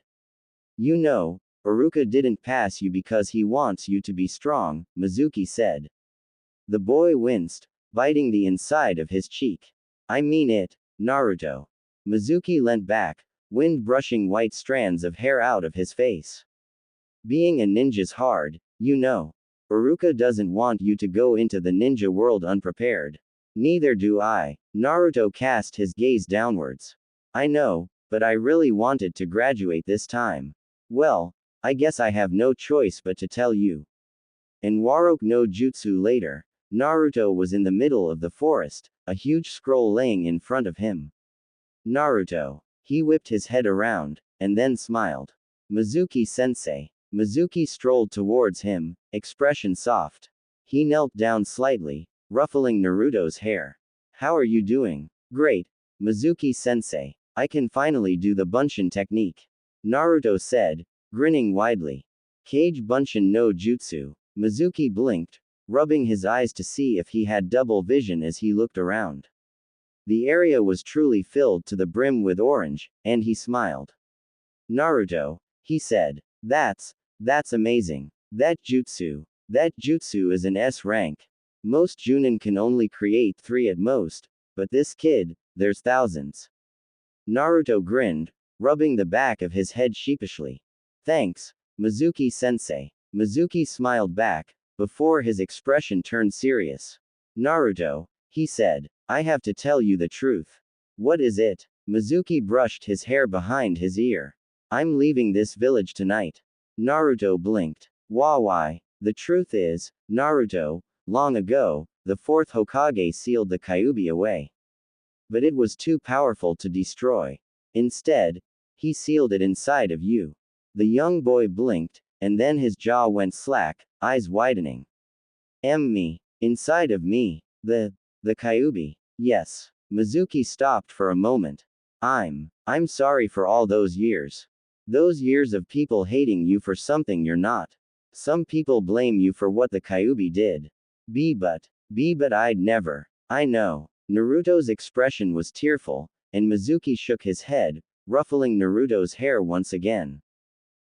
You know, Iruka didn't pass you because he wants you to be strong, Mizuki said. The boy winced, biting the inside of his cheek. I mean it, Naruto. Mizuki leant back, wind brushing white strands of hair out of his face. Being a ninja's hard, you know. Iruka doesn't want you to go into the ninja world unprepared. Neither do I. Naruto cast his gaze downwards. I know, but I really wanted to graduate this time. Well, I guess I have no choice but to tell you. In Warok no Jutsu later, Naruto was in the middle of the forest, a huge scroll laying in front of him. Naruto. He whipped his head around, and then smiled. Mizuki-sensei. Mizuki strolled towards him, expression soft. He knelt down slightly, ruffling Naruto's hair. How are you doing? Great. Mizuki-sensei. I can finally do the Bunshin technique. Naruto said, grinning widely. Kage Bunshin no Jutsu. Mizuki blinked, rubbing his eyes to see if he had double vision as he looked around. The area was truly filled to the brim with orange, and he smiled. Naruto, he said. That's amazing. That jutsu is an S rank. Most Junin can only create 3 at most, but this kid, there's thousands. Naruto grinned, rubbing the back of his head sheepishly. Thanks, Mizuki-sensei. Mizuki smiled back, before his expression turned serious. Naruto, he said, I have to tell you the truth. What is it? Mizuki brushed his hair behind his ear. I'm leaving this village tonight. Naruto blinked. Why? The truth is, Naruto, long ago, the 4th Hokage sealed the Kyuubi away. But it was too powerful to destroy. Instead, he sealed it inside of you. The young boy blinked, and then his jaw went slack, eyes widening. Me. Inside of me. The Kyuubi. Yes. Mizuki stopped for a moment. I'm sorry for all those years. Those years of people hating you for something you're not. Some people blame you for what the Kyuubi did. But I'd never. I know. Naruto's expression was tearful, and Mizuki shook his head, ruffling Naruto's hair once again.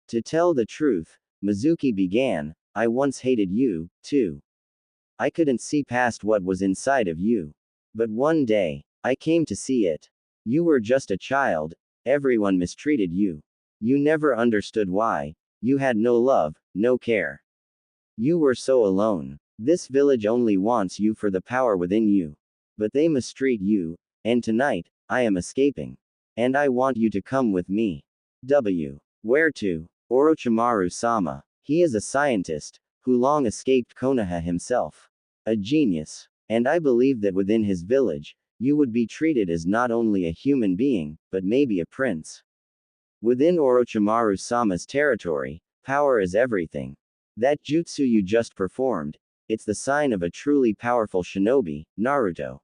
To tell the truth, Mizuki began, I once hated you, too. I couldn't see past what was inside of you. But one day, I came to see it. You were just a child, everyone mistreated you. You never understood why. You had no love, no care. You were so alone. This village only wants you for the power within you. But they mistreat you, and tonight, I am escaping. And I want you to come with me. Where to? Orochimaru-sama. He is a scientist, who long escaped Konoha himself. A genius. And I believe that within his village, you would be treated as not only a human being, but maybe a prince. Within Orochimaru-sama's territory, power is everything. That jutsu you just performed, it's the sign of a truly powerful shinobi, Naruto.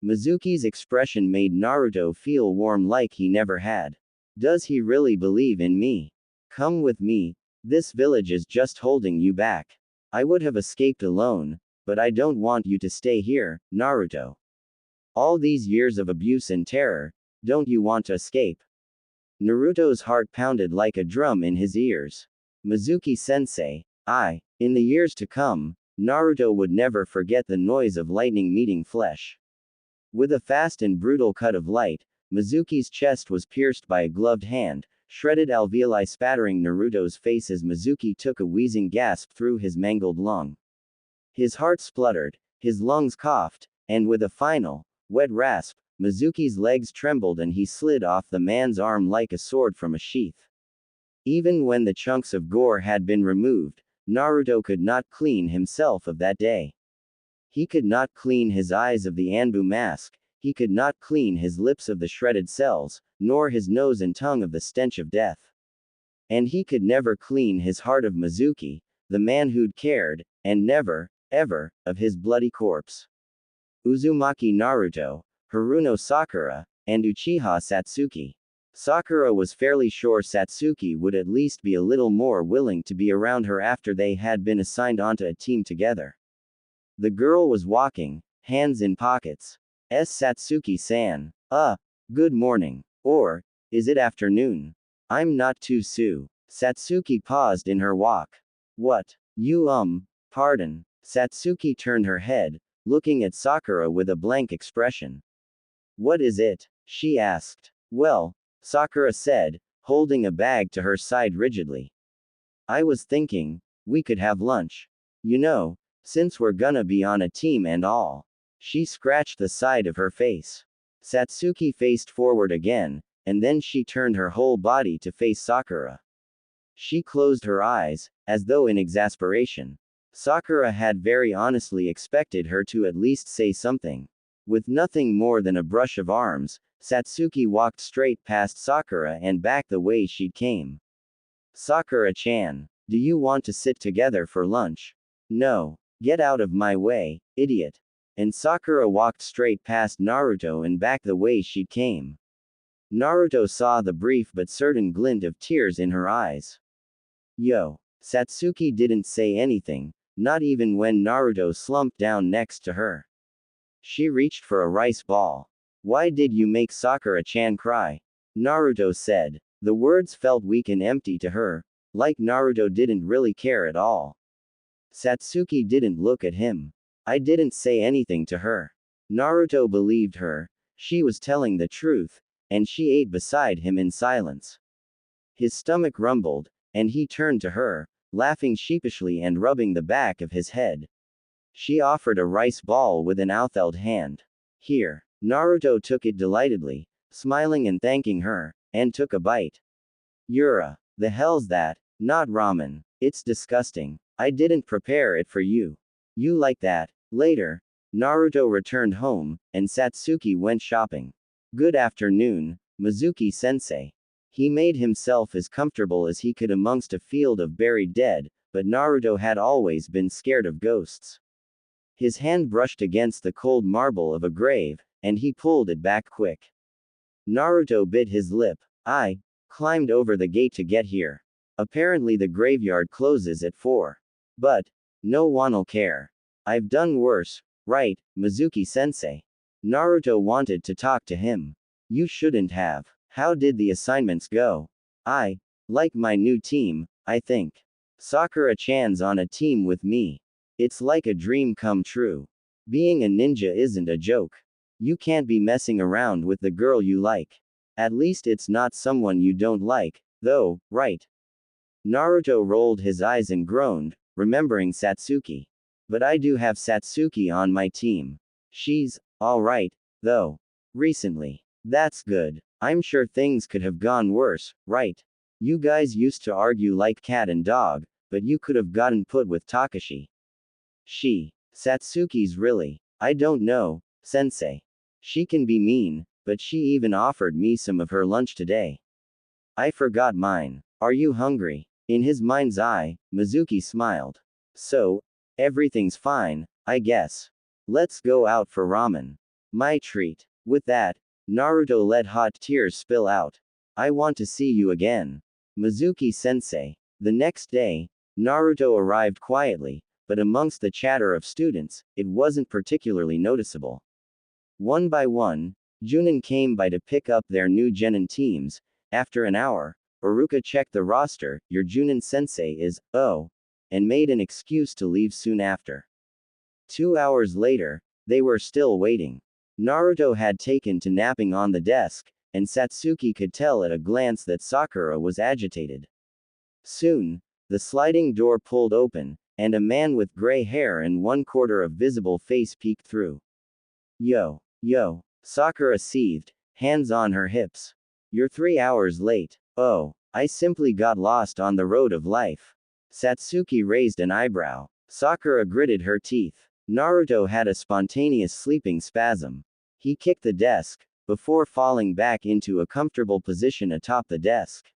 Mizuki's expression made Naruto feel warm like he never had. Does he really believe in me? Come with me, this village is just holding you back. I would have escaped alone, but I don't want you to stay here, Naruto. All these years of abuse and terror, don't you want to escape? Naruto's heart pounded like a drum in his ears. Mizuki-sensei, in the years to come, Naruto would never forget the noise of lightning meeting flesh. With a fast and brutal cut of light, Mizuki's chest was pierced by a gloved hand, shredded alveoli spattering Naruto's face as Mizuki took a wheezing gasp through his mangled lung. His heart spluttered, his lungs coughed, and with a final, wet rasp, Mizuki's legs trembled and he slid off the man's arm like a sword from a sheath. Even when the chunks of gore had been removed, Naruto could not clean himself of that day. He could not clean his eyes of the Anbu mask, he could not clean his lips of the shredded cells, nor his nose and tongue of the stench of death. And he could never clean his heart of Mizuki, the man who'd cared, and never, ever, of his bloody corpse. Uzumaki Naruto, Haruno Sakura, and Uchiha Satsuki. Sakura was fairly sure Satsuki would at least be a little more willing to be around her after they had been assigned onto a team together. The girl was walking, hands in pockets. Satsuki-san. Good morning. Or, is it afternoon? I'm not too Sue. Satsuki paused in her walk. What? You pardon. Satsuki turned her head, looking at Sakura with a blank expression. What is it? She asked. Well, Sakura said, holding a bag to her side rigidly. I was thinking, we could have lunch. You know, since we're gonna be on a team and all. She scratched the side of her face. Satsuki faced forward again, and then she turned her whole body to face Sakura. She closed her eyes, as though in exasperation. Sakura had very honestly expected her to at least say something. With nothing more than a brush of arms, Satsuki walked straight past Sakura and back the way she'd came. Sakura-chan, do you want to sit together for lunch? No. Get out of my way, idiot. And Sakura walked straight past Naruto and back the way she'd came. Naruto saw the brief but certain glint of tears in her eyes. Yo. Satsuki didn't say anything, not even when Naruto slumped down next to her. She reached for a rice ball. Why did you make Sakura-chan cry? Naruto said. The words felt weak and empty to her, like Naruto didn't really care at all. Satsuki didn't look at him. I didn't say anything to her. Naruto believed her. She was telling the truth, and she ate beside him in silence. His stomach rumbled, and he turned to her, laughing sheepishly and rubbing the back of his head. She offered a rice ball with an outheld hand. Here. Naruto took it delightedly, smiling and thanking her, and took a bite. Yura, the hell's that? Not ramen. It's disgusting. I didn't prepare it for you. You like that? Later, Naruto returned home, and Satsuki went shopping. Good afternoon, Mizuki-sensei. He made himself as comfortable as he could amongst a field of buried dead, but Naruto had always been scared of ghosts. His hand brushed against the cold marble of a grave, and he pulled it back quick. Naruto bit his lip. I climbed over the gate to get here. Apparently the graveyard closes at 4. But no one'll care. I've done worse, right, Mizuki-sensei? Naruto wanted to talk to him. You shouldn't have. How did the assignments go? I like my new team, I think. Sakura-chan's on a team with me. It's like a dream come true. Being a ninja isn't a joke. You can't be messing around with the girl you like. At least it's not someone you don't like, though, right? Naruto rolled his eyes and groaned, remembering Satsuki. But I do have Satsuki on my team. She's alright, though. Recently. That's good. I'm sure things could have gone worse, right? You guys used to argue like cat and dog, but you could have gotten put with Takashi. Satsuki's really. I don't know, sensei. She can be mean, but she even offered me some of her lunch today. I forgot mine. Are you hungry? In his mind's eye, Mizuki smiled. So, everything's fine, I guess. Let's go out for ramen. My treat. With that, Naruto let hot tears spill out. I want to see you again. Mizuki-sensei. The next day, Naruto arrived quietly, but amongst the chatter of students, it wasn't particularly noticeable. One by one, Junin came by to pick up their new genin teams. After an hour, Iruka checked the roster. Your Junin sensei is, and made an excuse to leave soon after. 2 hours later, they were still waiting. Naruto had taken to napping on the desk, and Satsuki could tell at a glance that Sakura was agitated. Soon, the sliding door pulled open, and a man with gray hair and 1/4 of visible face peeked through. Yo. Sakura seethed, hands on her hips. You're 3 hours late. Oh, I simply got lost on the road of life. Satsuki raised an eyebrow. Sakura gritted her teeth. Naruto had a spontaneous sleeping spasm. He kicked the desk, before falling back into a comfortable position atop the desk.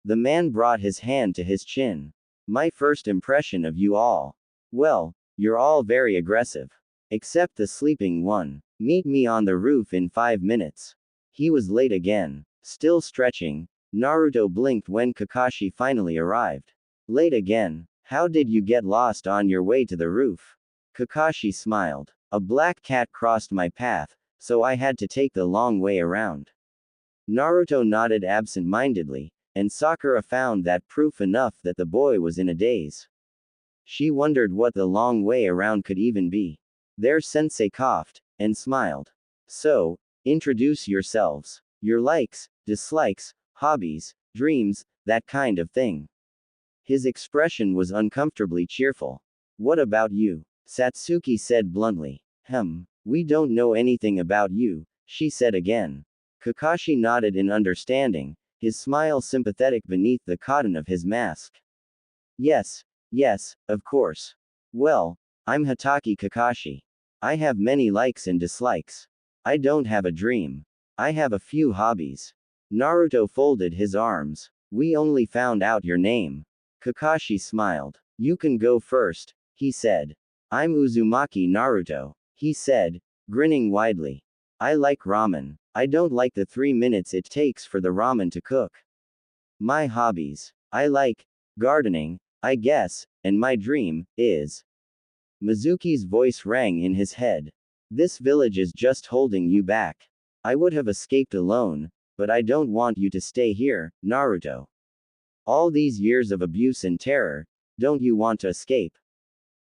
The man brought his hand to his chin. My first impression of you all. Well, You're all very aggressive. Except the sleeping one. Meet me on the roof in 5 minutes. He was late again. Still stretching, Naruto blinked when Kakashi finally arrived. Late again. How did you get lost on your way to the roof? Kakashi smiled. A black cat crossed my path, so I had to take the long way around. Naruto nodded absent-mindedly, and Sakura found that proof enough that the boy was in a daze. She wondered what the long way around could even be. Their sensei coughed, and smiled. So, introduce yourselves. Your likes, dislikes, hobbies, dreams, that kind of thing. His expression was uncomfortably cheerful. What about you? Satsuki said bluntly. We don't know anything about you, she said again. Kakashi nodded in understanding, his smile sympathetic beneath the cotton of his mask. Yes, of course. Well, I'm Hatake Kakashi. I have many likes and dislikes. I don't have a dream. I have a few hobbies. Naruto folded his arms. We only found out your name. Kakashi smiled. You can go first, he said. I'm Uzumaki Naruto, he said, grinning widely. I like ramen. I don't like the 3 minutes it takes for the ramen to cook. My hobbies. I like gardening, I guess, and my dream is. Mizuki's voice rang in his head. This village is just holding you back. I would have escaped alone, but I don't want you to stay here, Naruto. All these years of abuse and terror, don't you want to escape?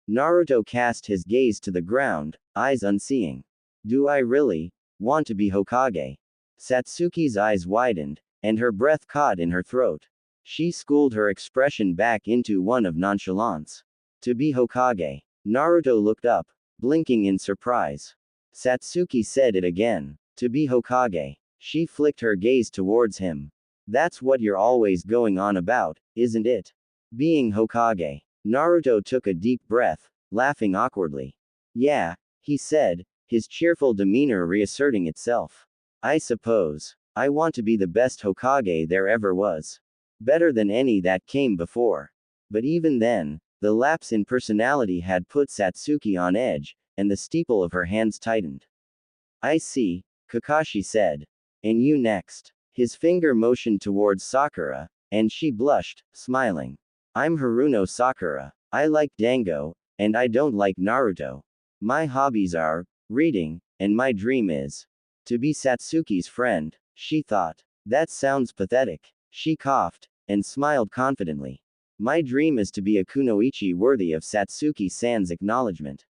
Naruto cast his gaze to the ground, eyes unseeing. Do I really want to be Hokage? Satsuki's eyes widened, and her breath caught in her throat. She schooled her expression back into one of nonchalance. To be Hokage. Naruto looked up, blinking in surprise. Satsuki said it again. To be Hokage. She flicked her gaze towards him. That's what you're always going on about, isn't it? Being Hokage. Naruto took a deep breath, laughing awkwardly. Yeah, he said, his cheerful demeanor reasserting itself. I suppose. I want to be the best Hokage there ever was. Better than any that came before. But even then, the lapse in personality had put Satsuki on edge, and the steeple of her hands tightened. I see, Kakashi said. And you next. His finger motioned towards Sakura, and she blushed, smiling. I'm Haruno Sakura. I like Dango, and I don't like Naruto. My hobbies are reading, and my dream is to be Satsuki's friend, she thought. That sounds pathetic. She coughed, and smiled confidently. My dream is to be a kunoichi worthy of Satsuki-san's acknowledgement.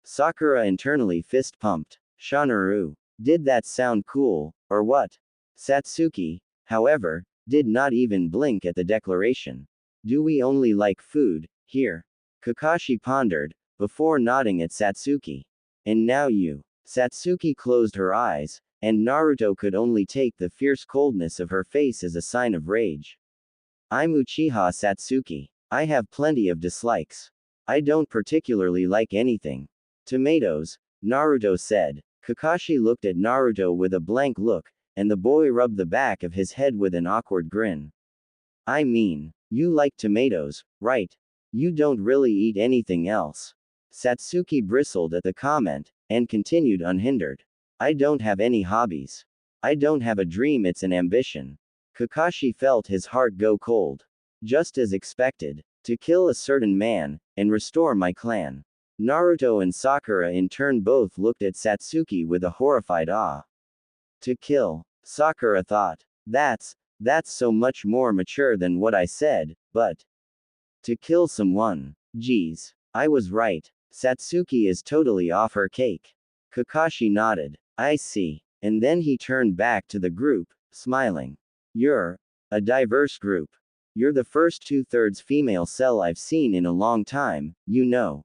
Sakura internally fist-pumped. Shanaru. Did that sound cool, or what? Satsuki, however, did not even blink at the declaration. Do we only like food, here? Kakashi pondered, before nodding at Satsuki. And now you. Satsuki closed her eyes, and Naruto could only take the fierce coldness of her face as a sign of rage. I'm Uchiha Satsuki. I have plenty of dislikes. I don't particularly like anything. Tomatoes, Naruto said. Kakashi looked at Naruto with a blank look, and the boy rubbed the back of his head with an awkward grin. I mean, you like tomatoes, right? You don't really eat anything else. Satsuki bristled at the comment, and continued unhindered. I don't have any hobbies. I don't have a dream, it's an ambition. Kakashi felt his heart go cold. Just as expected. To kill a certain man, and restore my clan. Naruto and Sakura in turn both looked at Satsuki with a horrified awe. To kill, Sakura thought. That's so much more mature than what I said, but. To kill someone. Geez. I was right. Satsuki is totally off her cake. Kakashi nodded. I see. And then he turned back to the group, smiling. You're a diverse group. You're the first 2/3 female cell I've seen in a long time, you know.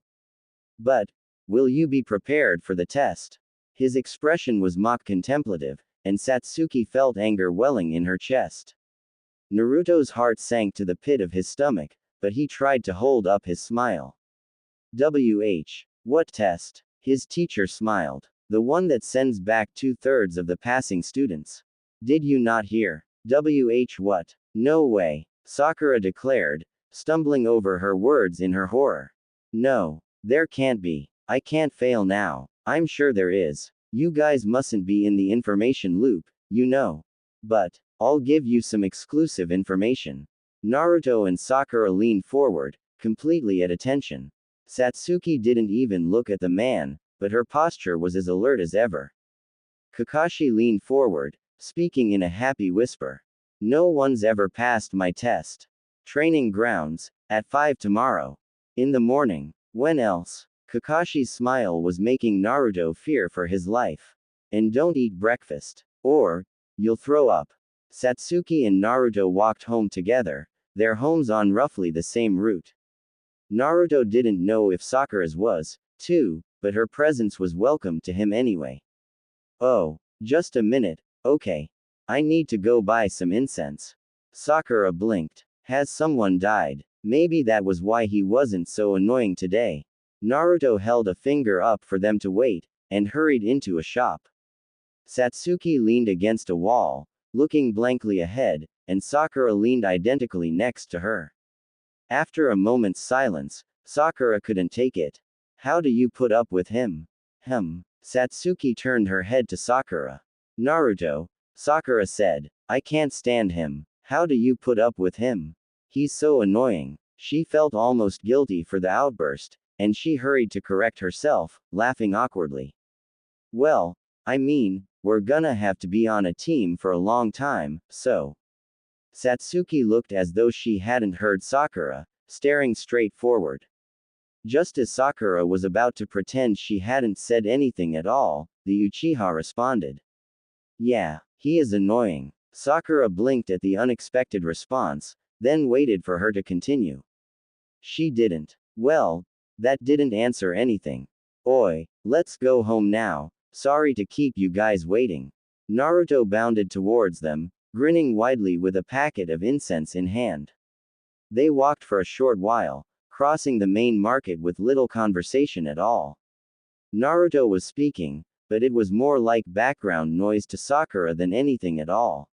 But, will you be prepared for the test? His expression was mock contemplative, and Satsuki felt anger welling in her chest. Naruto's heart sank to the pit of his stomach, but he tried to hold up his smile. What test? His teacher smiled. The one that sends back 2/3 of the passing students. Did you not hear? What? No way, Sakura declared, stumbling over her words in her horror. No. There can't be. I can't fail now. I'm sure there is. You guys mustn't be in the information loop, you know. But, I'll give you some exclusive information. Naruto and Sakura leaned forward, completely at attention. Satsuki didn't even look at the man, but her posture was as alert as ever. Kakashi leaned forward, speaking in a happy whisper. No one's ever passed my test. Training grounds, at 5 tomorrow. In the morning. When else? Kakashi's smile was making Naruto fear for his life. And don't eat breakfast. Or, you'll throw up. Satsuki and Naruto walked home together, their homes on roughly the same route. Naruto didn't know if Sakura's was, too, but her presence was welcome to him anyway. Oh, just a minute, okay. I need to go buy some incense. Sakura blinked. Has someone died? Maybe that was why he wasn't so annoying today. Naruto held a finger up for them to wait, and hurried into a shop. Satsuki leaned against a wall, looking blankly ahead, and Sakura leaned identically next to her. After a moment's silence, Sakura couldn't take it. How do you put up with him? Satsuki turned her head to Sakura. Naruto, Sakura said, I can't stand him. How do you put up with him? He's so annoying. She felt almost guilty for the outburst, and she hurried to correct herself, laughing awkwardly. Well, I mean, we're gonna have to be on a team for a long time, so. Satsuki looked as though she hadn't heard Sakura, staring straight forward. Just as Sakura was about to pretend she hadn't said anything at all, the Uchiha responded. Yeah, he is annoying. Sakura blinked at the unexpected response, then waited for her to continue. She didn't. Well, that didn't answer anything. Oi, let's go home now. Sorry to keep you guys waiting. Naruto bounded towards them, grinning widely with a packet of incense in hand. They walked for a short while, crossing the main market with little conversation at all. Naruto was speaking, but it was more like background noise to Sakura than anything at all.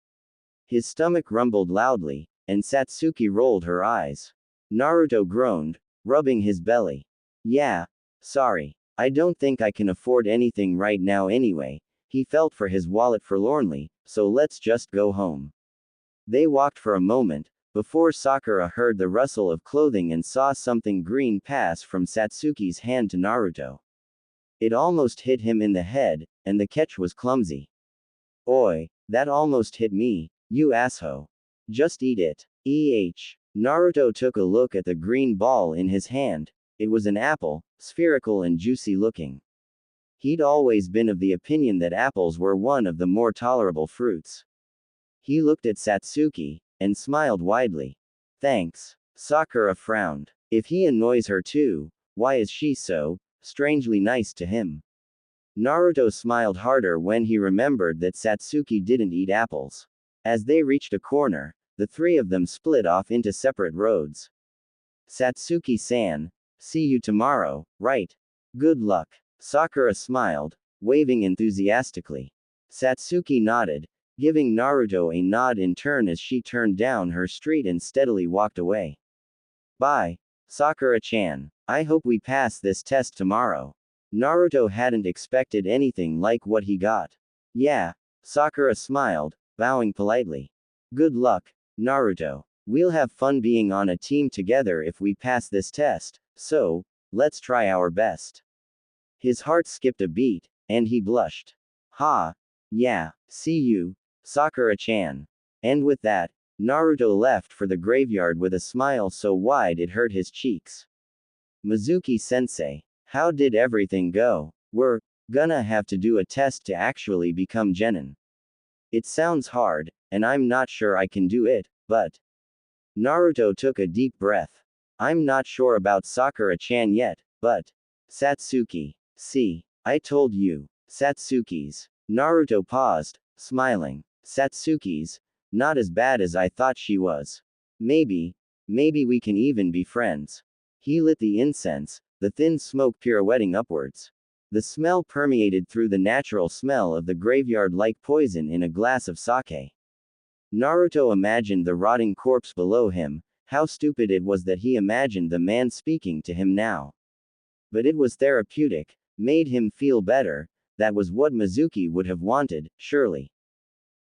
His stomach rumbled loudly, and Satsuki rolled her eyes. Naruto groaned, rubbing his belly. Yeah, sorry. I don't think I can afford anything right now anyway. He felt for his wallet forlornly, so let's just go home. They walked for a moment, before Sakura heard the rustle of clothing and saw something green pass from Satsuki's hand to Naruto. It almost hit him in the head, and the catch was clumsy. Oi, that almost hit me, you asshole. Just eat it. Naruto took a look at the green ball in his hand. It was an apple, spherical and juicy looking. He'd always been of the opinion that apples were one of the more tolerable fruits. He looked at Satsuki, and smiled widely. Thanks. Sakura frowned. If he annoys her too, why is she so strangely nice to him? Naruto smiled harder when he remembered that Satsuki didn't eat apples. As they reached a corner, the three of them split off into separate roads. Satsuki-san, see you tomorrow, right? Good luck. Sakura smiled, waving enthusiastically. Satsuki nodded, giving Naruto a nod in turn as she turned down her street and steadily walked away. Bye, Sakura-chan. I hope we pass this test tomorrow. Naruto hadn't expected anything like what he got. Yeah, Sakura smiled, bowing politely. Good luck, Naruto. We'll have fun being on a team together if we pass this test, so, let's try our best. His heart skipped a beat, and he blushed. Ha! Yeah, see you, Sakura-chan. And with that, Naruto left for the graveyard with a smile so wide it hurt his cheeks. Mizuki-sensei, how did everything go? We're gonna have to do a test to actually become genin. It sounds hard, and I'm not sure I can do it, but... Naruto took a deep breath. I'm not sure about Sakura-chan yet, but... Satsuki. See, I told you. Satsuki's. Naruto paused, smiling. Satsuki's. Not as bad as I thought she was. Maybe we can even be friends. He lit the incense, the thin smoke pirouetting upwards. The smell permeated through the natural smell of the graveyard like poison in a glass of sake. Naruto imagined the rotting corpse below him. How stupid it was that he imagined the man speaking to him now. But it was therapeutic, made him feel better. That was what Mizuki would have wanted, surely.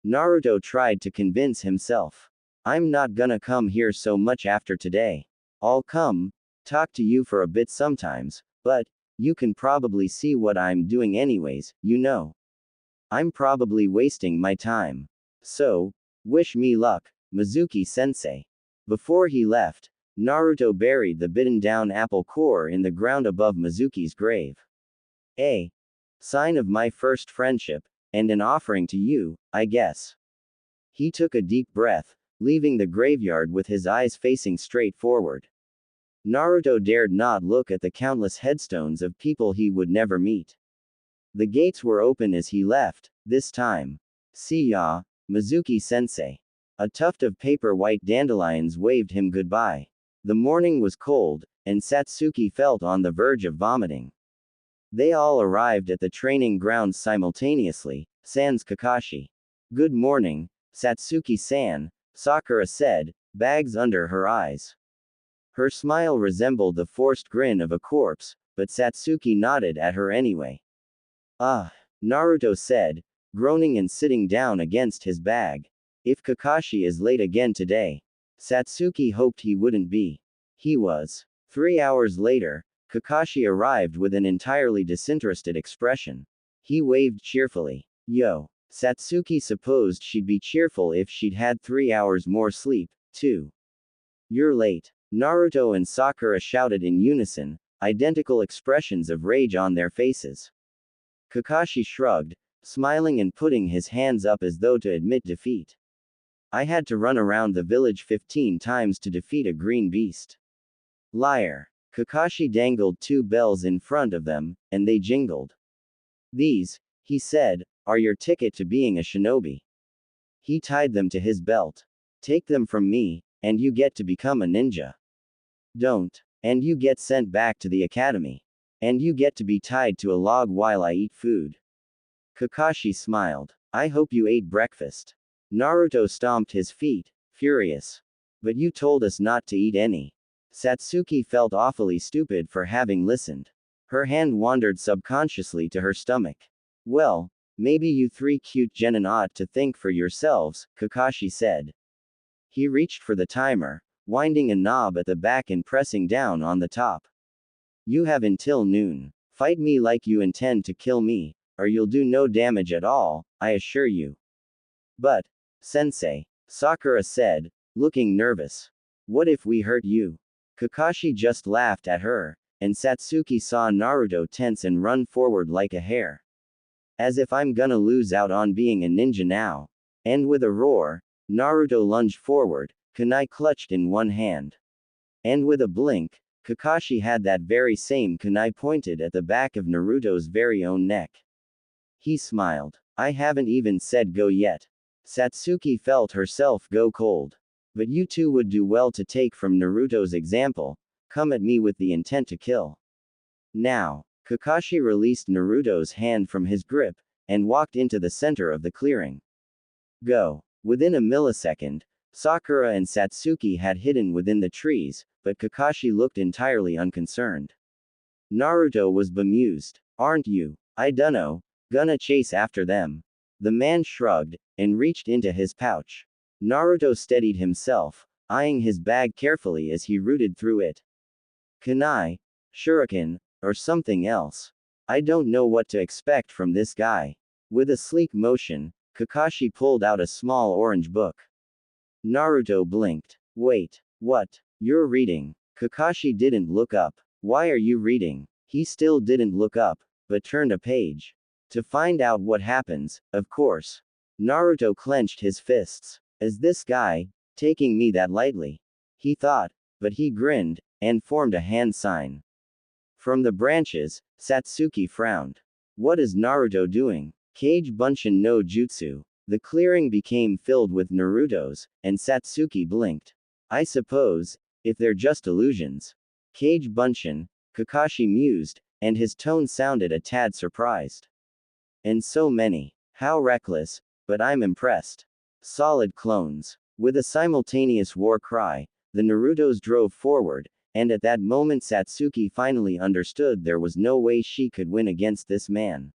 Naruto tried to convince himself. I'm not gonna come here so much after today. I'll come, talk to you for a bit sometimes, but, you can probably see what I'm doing anyways, you know. I'm probably wasting my time. So, wish me luck, Mizuki-sensei. Before he left, Naruto buried the bitten down apple core in the ground above Mizuki's grave. A sign of my first friendship, and an offering to you, I guess. He took a deep breath, leaving the graveyard with his eyes facing straight forward. Naruto dared not look at the countless headstones of people he would never meet. The gates were open as he left, this time. See ya, Mizuki-sensei. A tuft of paper white dandelions waved him goodbye. The morning was cold, and Satsuki felt on the verge of vomiting. They all arrived at the training grounds simultaneously, sans Kakashi. Good morning, Satsuki-san, Sakura said, bags under her eyes. Her smile resembled the forced grin of a corpse, but Satsuki nodded at her anyway. Ah, Naruto said, groaning and sitting down against his bag. If Kakashi is late again today. Satsuki hoped he wouldn't be. He was. 3 hours later, Kakashi arrived with an entirely disinterested expression. He waved cheerfully. Yo. Satsuki supposed she'd be cheerful if she'd had 3 hours more sleep, too. You're late. Naruto and Sakura shouted in unison, identical expressions of rage on their faces. Kakashi shrugged, smiling and putting his hands up as though to admit defeat. I had to run around the village 15 times to defeat a green beast. Liar. Kakashi dangled 2 bells in front of them, and they jingled. These, he said, are your ticket to being a shinobi. He tied them to his belt. Take them from me, and you get to become a ninja. Don't. And you get sent back to the academy. And you get to be tied to a log while I eat food. Kakashi smiled. I hope you ate breakfast. Naruto stomped his feet, furious. But you told us not to eat any. Satsuki felt awfully stupid for having listened. Her hand wandered subconsciously to her stomach. Well, maybe you 3 cute genin ought to think for yourselves, Kakashi said. He reached for the timer, winding a knob at the back and pressing down on the top. You have until noon. Fight me like you intend to kill me, or you'll do no damage at all, I assure you. But, sensei, Sakura said, looking nervous. What if we hurt you? Kakashi just laughed at her, and Satsuki saw Naruto tense and run forward like a hare. As if I'm gonna lose out on being a ninja now. And with a roar, Naruto lunged forward, kunai clutched in one hand. And with a blink, Kakashi had that very same kunai pointed at the back of Naruto's very own neck. He smiled. I haven't even said go yet. Satsuki felt herself go cold. But you two would do well to take from Naruto's example, come at me with the intent to kill. Now, Kakashi released Naruto's hand from his grip, and walked into the center of the clearing. Go. Within a millisecond, Sakura and Satsuki had hidden within the trees, but Kakashi looked entirely unconcerned. Naruto was bemused. Aren't you? I dunno, gonna chase after them. The man shrugged, and reached into his pouch. Naruto steadied himself, eyeing his bag carefully as he rooted through it. Kunai, shuriken, or something else. I don't know what to expect from this guy. With a sleek motion, Kakashi pulled out a small orange book. Naruto blinked. Wait, what? You're reading. Kakashi didn't look up. Why are you reading? He still didn't look up, but turned a page. To find out what happens, of course. Naruto clenched his fists. Is this guy taking me that lightly? He thought, but he grinned, and formed a hand sign. From the branches, Satsuki frowned. What is Naruto doing? Kage Bunshin no Jutsu. The clearing became filled with Narutos, and Satsuki blinked. I suppose, if they're just illusions. Kage Bunshin, Kakashi mused, and his tone sounded a tad surprised. And so many. How reckless, but I'm impressed. Solid clones. With a simultaneous war cry, the Narutos drove forward, and at that moment Satsuki finally understood there was no way she could win against this man.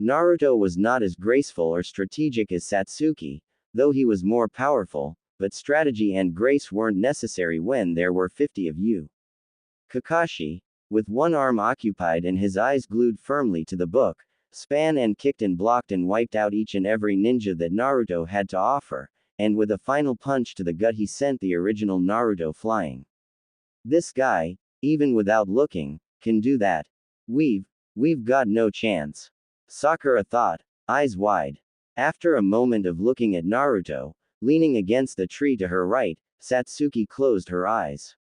Naruto was not as graceful or strategic as Satsuki, though he was more powerful, but strategy and grace weren't necessary when there were 50 of you. Kakashi, with one arm occupied and his eyes glued firmly to the book, span and kicked and blocked and wiped out each and every ninja that Naruto had to offer, and with a final punch to the gut he sent the original Naruto flying. This guy, even without looking, can do that. We've got no chance. Sakura thought, eyes wide. After a moment of looking at Naruto, leaning against the tree to her right, Satsuki closed her eyes.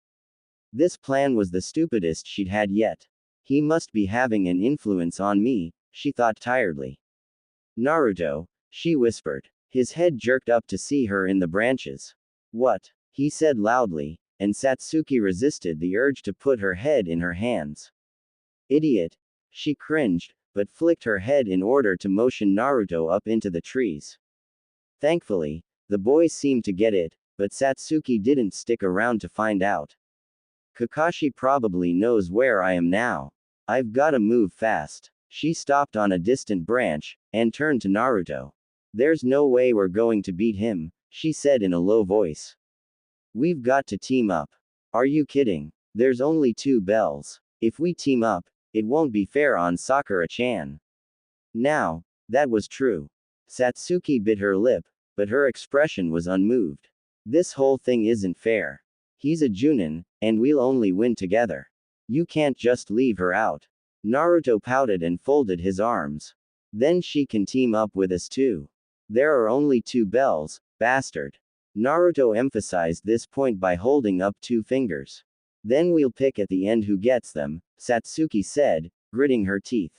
This plan was the stupidest she'd had yet. He must be having an influence on me, she thought tiredly. Naruto, she whispered. His head jerked up to see her in the branches. What? He said loudly, and Satsuki resisted the urge to put her head in her hands. Idiot. She cringed, but flicked her head in order to motion Naruto up into the trees. Thankfully, the boy seemed to get it, but Satsuki didn't stick around to find out. Kakashi probably knows where I am now. I've gotta move fast. She stopped on a distant branch, and turned to Naruto. There's no way we're going to beat him, she said in a low voice. We've got to team up. Are you kidding? There's only 2 bells. If we team up, it won't be fair on Sakura-chan. Now, that was true. Satsuki bit her lip, but her expression was unmoved. This whole thing isn't fair. He's a Junin, and we'll only win together. You can't just leave her out. Naruto pouted and folded his arms. Then she can team up with us too. There are only 2 bells, bastard. Naruto emphasized this point by holding up 2 fingers. Then we'll pick at the end who gets them, Satsuki said, gritting her teeth.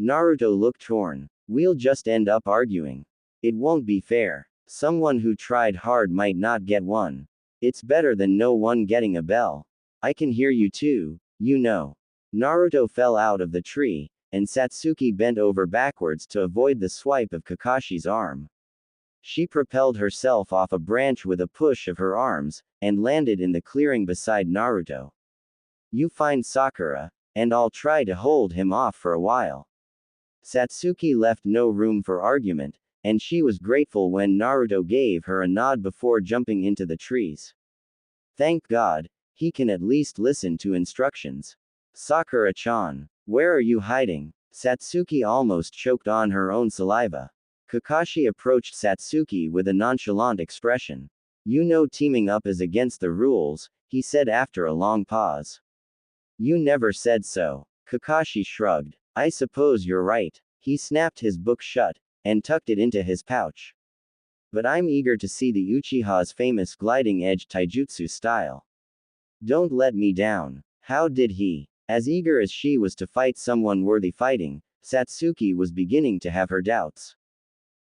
Naruto looked torn. We'll just end up arguing. It won't be fair. Someone who tried hard might not get one. It's better than no one getting a bell. I can hear you too, you know. Naruto fell out of the tree, and Satsuki bent over backwards to avoid the swipe of Kakashi's arm. She propelled herself off a branch with a push of her arms, and landed in the clearing beside Naruto. You find Sakura, and I'll try to hold him off for a while. Satsuki left no room for argument, and she was grateful when Naruto gave her a nod before jumping into the trees. Thank God, he can at least listen to instructions. Sakura-chan, where are you hiding? Satsuki almost choked on her own saliva. Kakashi approached Satsuki with a nonchalant expression. You know teaming up is against the rules, he said after a long pause. You never said so. Kakashi shrugged. I suppose you're right. He snapped his book shut, and tucked it into his pouch. But I'm eager to see the Uchiha's famous gliding edge taijutsu style. Don't let me down. How did he? As eager as she was to fight someone worthy fighting, Satsuki was beginning to have her doubts.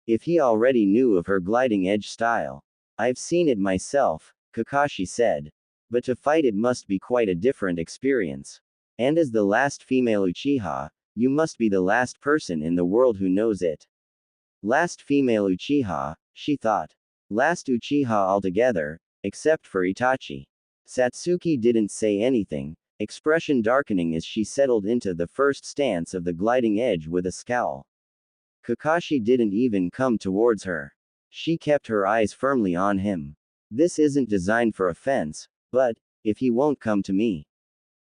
If he already knew of her gliding edge style. I've seen it myself, Kakashi said. But to fight it must be quite a different experience. And as the last female Uchiha, you must be the last person in the world who knows it. Last female Uchiha, she thought. Last Uchiha altogether, except for Itachi. Satsuki didn't say anything, expression darkening as she settled into the first stance of the gliding edge with a scowl. Kakashi didn't even come towards her. She kept her eyes firmly on him. This isn't designed for offense, but, if he won't come to me.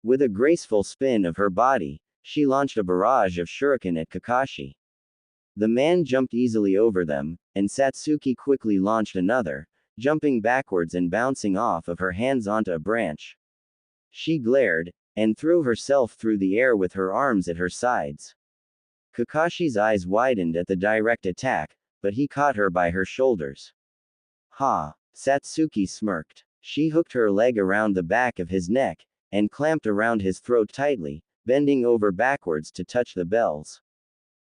With a graceful spin of her body, she launched a barrage of shuriken at Kakashi. The man jumped easily over them, and Satsuki quickly launched another, jumping backwards and bouncing off of her hands onto a branch. She glared, and threw herself through the air with her arms at her sides. Kakashi's eyes widened at the direct attack, but he caught her by her shoulders. Ha! Satsuki smirked. She hooked her leg around the back of his neck, and clamped around his throat tightly, bending over backwards to touch the bells.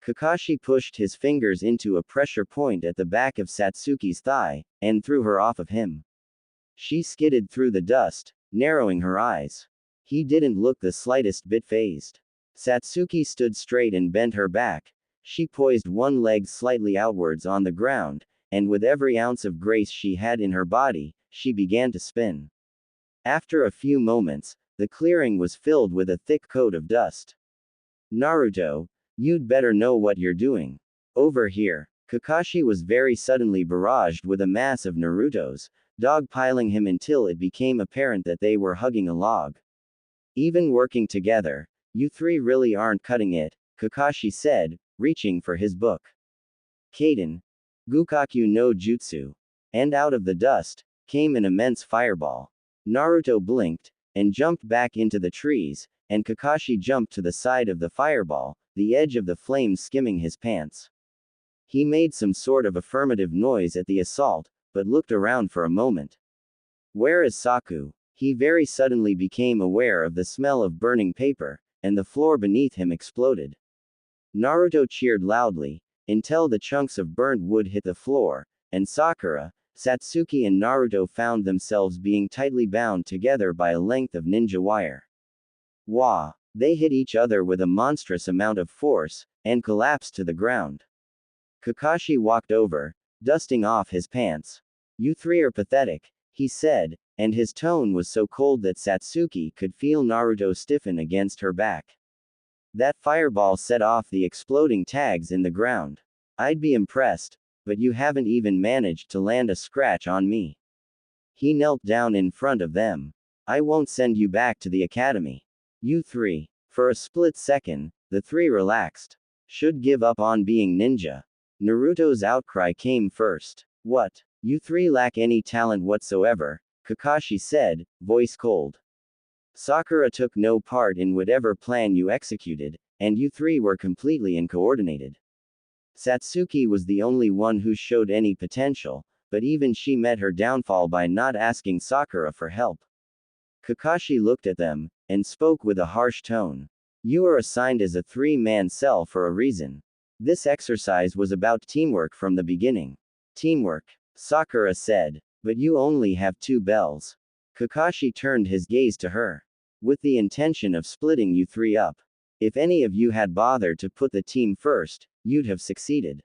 Kakashi pushed his fingers into a pressure point at the back of Satsuki's thigh, and threw her off of him. She skidded through the dust, narrowing her eyes. He didn't look the slightest bit fazed. Satsuki stood straight and bent her back. She poised one leg slightly outwards on the ground, and with every ounce of grace she had in her body, she began to spin. After a few moments, the clearing was filled with a thick coat of dust. Naruto, you'd better know what you're doing. Over here. Kakashi was very suddenly barraged with a mass of Narutos, dogpiling him until it became apparent that they were hugging a log. Even working together, you three really aren't cutting it, Kakashi said, reaching for his book. Kaden. Gukaku no Jutsu. And out of the dust, came an immense fireball. Naruto blinked, and jumped back into the trees, and Kakashi jumped to the side of the fireball, the edge of the flames skimming his pants. He made some sort of affirmative noise at the assault, but looked around for a moment. Where is Saku? He very suddenly became aware of the smell of burning paper, and the floor beneath him exploded. Naruto cheered loudly, until the chunks of burnt wood hit the floor, and Sakura, Satsuki and Naruto found themselves being tightly bound together by a length of ninja wire. Wah! They hit each other with a monstrous amount of force, and collapsed to the ground. Kakashi walked over, dusting off his pants. You three are pathetic, he said, and his tone was so cold that Satsuki could feel Naruto stiffen against her back. That fireball set off the exploding tags in the ground. I'd be impressed, but you haven't even managed to land a scratch on me. He knelt down in front of them. I won't send you back to the academy. You three. For a split second, the three relaxed. Should give up on being ninja. Naruto's outcry came first. What? You three lack any talent whatsoever, Kakashi said, voice cold. Sakura took no part in whatever plan you executed, and you three were completely uncoordinated. Satsuki was the only one who showed any potential, but even she met her downfall by not asking Sakura for help. Kakashi looked at them, and spoke with a harsh tone. You are assigned as a three-man cell for a reason. This exercise was about teamwork from the beginning. Teamwork, Sakura said, but you only have 2 bells. Kakashi turned his gaze to her. With the intention of splitting you three up. If any of you had bothered to put the team first, you'd have succeeded.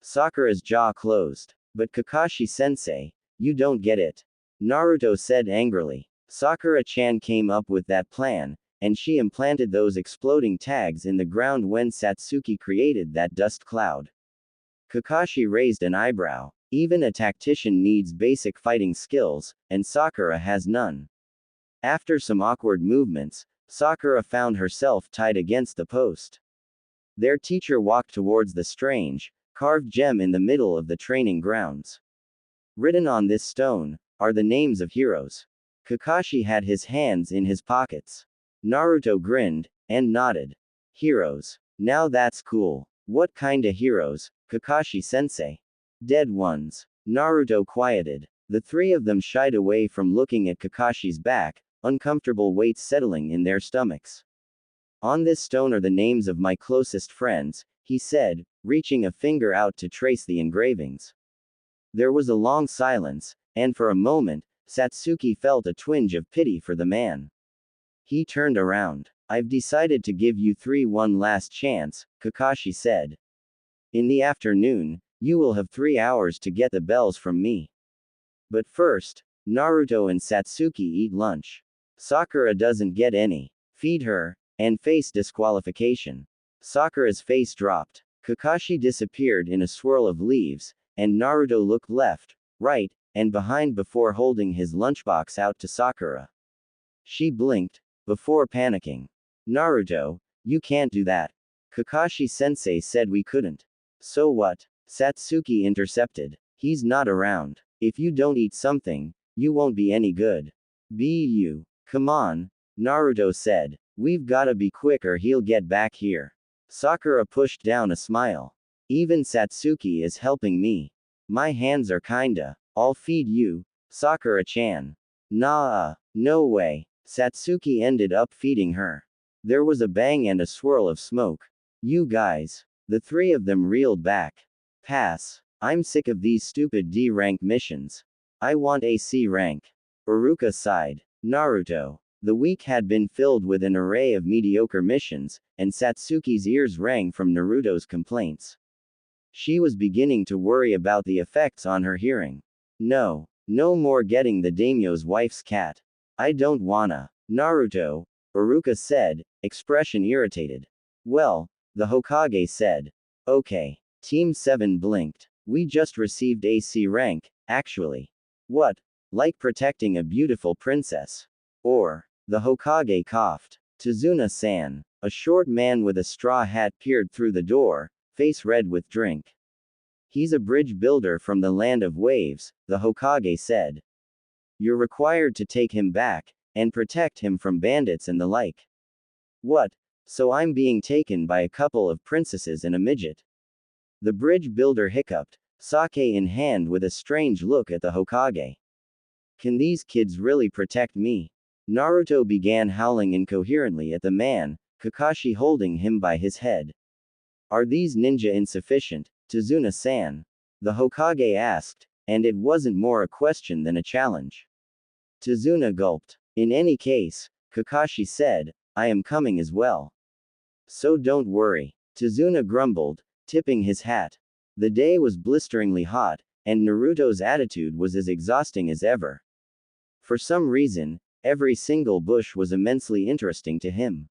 Sakura's jaw closed. But Kakashi-sensei, you don't get it. Naruto said angrily. Sakura-chan came up with that plan, and she implanted those exploding tags in the ground when Satsuki created that dust cloud. Kakashi raised an eyebrow. Even a tactician needs basic fighting skills, and Sakura has none. After some awkward movements, Sakura found herself tied against the post. Their teacher walked towards the strange, carved gem in the middle of the training grounds. Written on this stone are the names of heroes. Kakashi had his hands in his pockets. Naruto grinned and nodded. Heroes. Now that's cool. What kinda heroes, Kakashi-sensei? Dead ones. Naruto quieted. The three of them shied away from looking at Kakashi's back, uncomfortable weights settling in their stomachs. On this stone are the names of my closest friends, he said, reaching a finger out to trace the engravings. There was a long silence, and for a moment, Satsuki felt a twinge of pity for the man. He turned around. I've decided to give you three one last chance, Kakashi said. In the afternoon, you will have 3 hours to get the bells from me. But first, Naruto and Satsuki eat lunch. Sakura doesn't get any. Feed her, and face disqualification. Sakura's face dropped. Kakashi disappeared in a swirl of leaves, and Naruto looked left, right, and behind before holding his lunchbox out to Sakura. She blinked, before panicking. Naruto, you can't do that. Kakashi-sensei said we couldn't. So what? Satsuki intercepted. He's not around. If you don't eat something, you won't be any good. Be you. Come on, Naruto said. We've gotta be quick or he'll get back here. Sakura pushed down a smile. Even Satsuki is helping me. My hands are kinda. I'll feed you, Sakura-chan. Nah, no way. Satsuki ended up feeding her. There was a bang and a swirl of smoke. You guys. The three of them reeled back. Pass. I'm sick of these stupid D-rank missions. I want a C rank. Iruka sighed. Naruto. The week had been filled with an array of mediocre missions, and Satsuki's ears rang from Naruto's complaints. She was beginning to worry about the effects on her hearing. No more getting the daimyo's wife's cat. I don't wanna. Naruto, Iruka said, expression irritated. Well, the Hokage said. Okay. Team 7 blinked. We just received AC rank, actually. What? Like protecting a beautiful princess. Or, the Hokage coughed. Tazuna-san, a short man with a straw hat peered through the door, face red with drink. He's a bridge builder from the land of waves, the Hokage said. You're required to take him back, and protect him from bandits and the like. What? So I'm being taken by a couple of princesses and a midget. The bridge builder hiccuped, sake in hand with a strange look at the Hokage. Can these kids really protect me? Naruto began howling incoherently at the man, Kakashi holding him by his head. Are these ninja insufficient, Tazuna-san? The Hokage asked, and it wasn't more a question than a challenge. Tazuna gulped. In any case, Kakashi said, I am coming as well. So don't worry. Tazuna grumbled, tipping his hat. The day was blisteringly hot, and Naruto's attitude was as exhausting as ever. For some reason, every single bush was immensely interesting to him.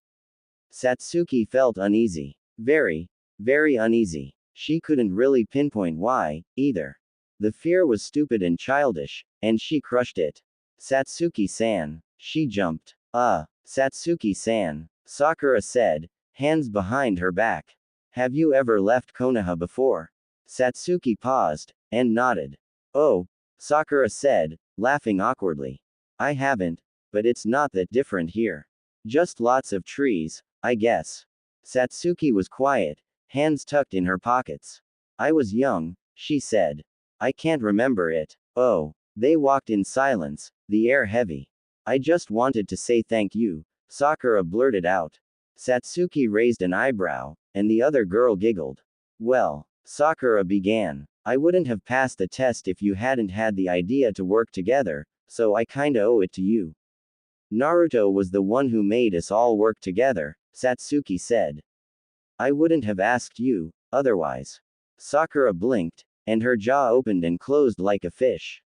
Satsuki felt uneasy. Very, very uneasy. She couldn't really pinpoint why, either. The fear was stupid and childish, and she crushed it. Satsuki-san. She jumped. Satsuki-san. Sakura said, hands behind her back. Have you ever left Konoha before? Satsuki paused, and nodded. Oh, Sakura said, laughing awkwardly. I haven't, but it's not that different here. Just lots of trees, I guess. Satsuki was quiet, hands tucked in her pockets. I was young, she said. I can't remember it. Oh. They walked in silence, the air heavy. I just wanted to say thank you, Sakura blurted out. Satsuki raised an eyebrow, and the other girl giggled. Well, Sakura began. I wouldn't have passed the test if you hadn't had the idea to work together, so I kinda owe it to you. Naruto was the one who made us all work together, Satsuki said. I wouldn't have asked you, otherwise. Sakura blinked, and her jaw opened and closed like a fish.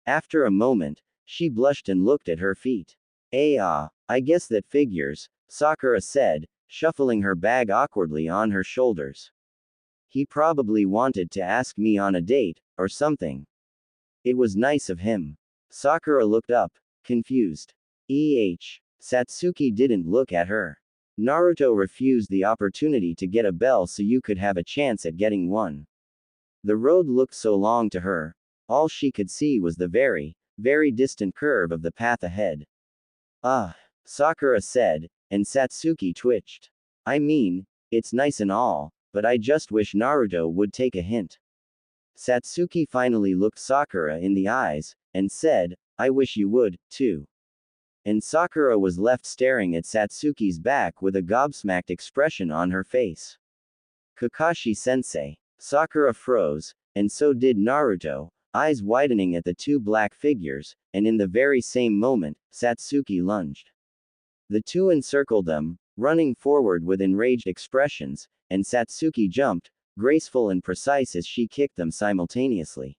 After a moment, she blushed and looked at her feet. I guess that figures, Sakura said, shuffling her bag awkwardly on her shoulders. He probably wanted to ask me on a date, or something. It was nice of him. Sakura looked up, confused. Satsuki didn't look at her. Naruto refused the opportunity to get a bell so you could have a chance at getting one. The road looked so long to her. All she could see was the very, very distant curve of the path ahead. Sakura said, and Satsuki twitched. I mean, it's nice and all, but I just wish Naruto would take a hint. Satsuki finally looked Sakura in the eyes, and said, I wish you would, too. And Sakura was left staring at Satsuki's back with a gobsmacked expression on her face. Kakashi-sensei. Sakura froze, and so did Naruto, eyes widening at the two black figures, and in the very same moment, Satsuki lunged. The two encircled them, running forward with enraged expressions, and Satsuki jumped, graceful and precise as she kicked them simultaneously.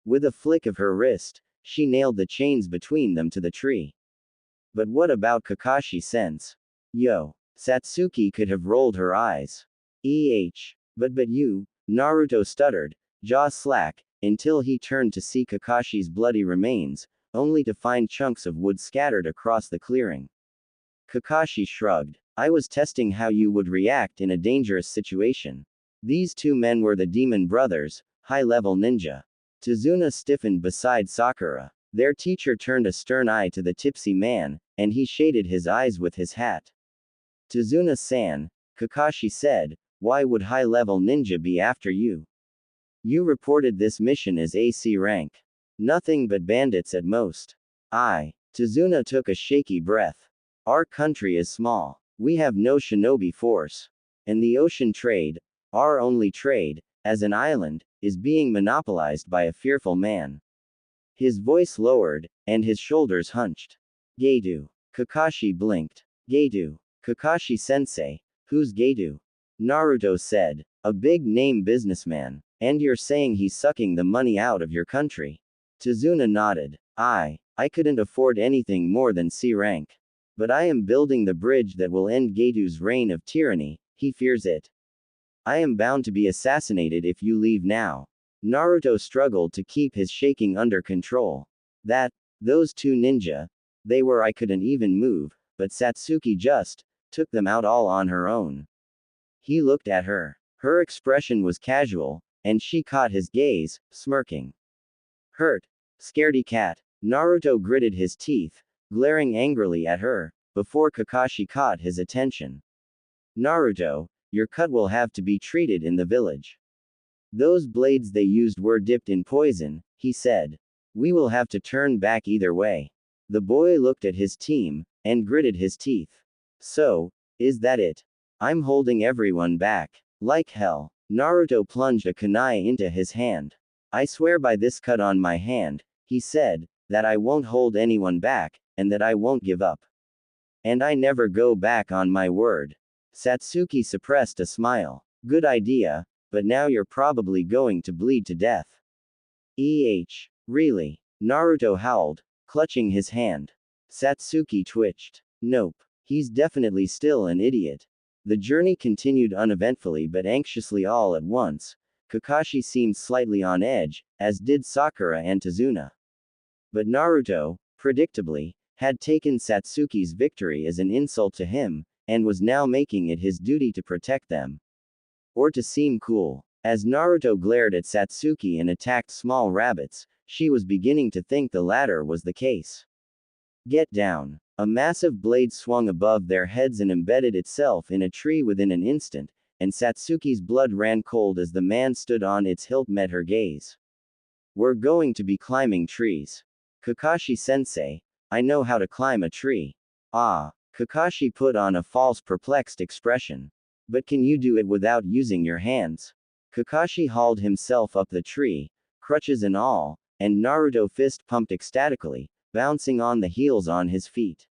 With a flick of her wrist, she nailed the chains between them to the tree. But what about Kakashi-sense? Yo. Satsuki could have rolled her eyes. But you, Naruto stuttered, jaw slack, until he turned to see Kakashi's bloody remains, only to find chunks of wood scattered across the clearing. Kakashi shrugged. I was testing how you would react in a dangerous situation. These two men were the demon brothers, high-level ninja. Tazuna stiffened beside Sakura. Their teacher turned a stern eye to the tipsy man, and he shaded his eyes with his hat. Tazuna-san, Kakashi said, why would high-level ninja be after you? You reported this mission as AC rank. Nothing but bandits at most. Tazuna took a shaky breath. Our country is small. We have no shinobi force. And the ocean trade, our only trade, as an island, is being monopolized by a fearful man. His voice lowered, and his shoulders hunched. Gedu. Kakashi blinked. Gedu. Kakashi-sensei, who's Gedu? Naruto said. A big-name businessman. And you're saying he's sucking the money out of your country? Tazuna nodded. I couldn't afford anything more than C rank. But I am building the bridge that will end Getu's reign of tyranny, he fears it. I am bound to be assassinated if you leave now. Naruto struggled to keep his shaking under control. Those two ninja, I couldn't even move, but Satsuki just took them out all on her own. He looked at her. Her expression was casual, and she caught his gaze, smirking. Hurt. Scaredy cat. Naruto gritted his teeth, glaring angrily at her, before Kakashi caught his attention. Naruto, your cut will have to be treated in the village. Those blades they used were dipped in poison, he said. We will have to turn back either way. The boy looked at his team, and gritted his teeth. So, is that it? I'm holding everyone back. Like hell. Naruto plunged a kunai into his hand. I swear by this cut on my hand, he said, that I won't hold anyone back, and that I won't give up. And I never go back on my word. Satsuki suppressed a smile. Good idea, but now you're probably going to bleed to death. Really? Naruto howled, clutching his hand. Satsuki twitched. Nope. He's definitely still an idiot. The journey continued uneventfully but anxiously all at once. Kakashi seemed slightly on edge, as did Sakura and Tazuna. But Naruto, predictably, had taken Satsuki's victory as an insult to him, and was now making it his duty to protect them. Or to seem cool. As Naruto glared at Satsuki and attacked small rabbits, she was beginning to think the latter was the case. Get down. A massive blade swung above their heads and embedded itself in a tree within an instant, and Satsuki's blood ran cold as the man stood on its hilt met her gaze. We're going to be climbing trees. Kakashi-sensei, I know how to climb a tree. Kakashi put on a false perplexed expression. But can you do it without using your hands? Kakashi hauled himself up the tree, crutches and all, and Naruto fist pumped ecstatically, bouncing on the heels on his feet.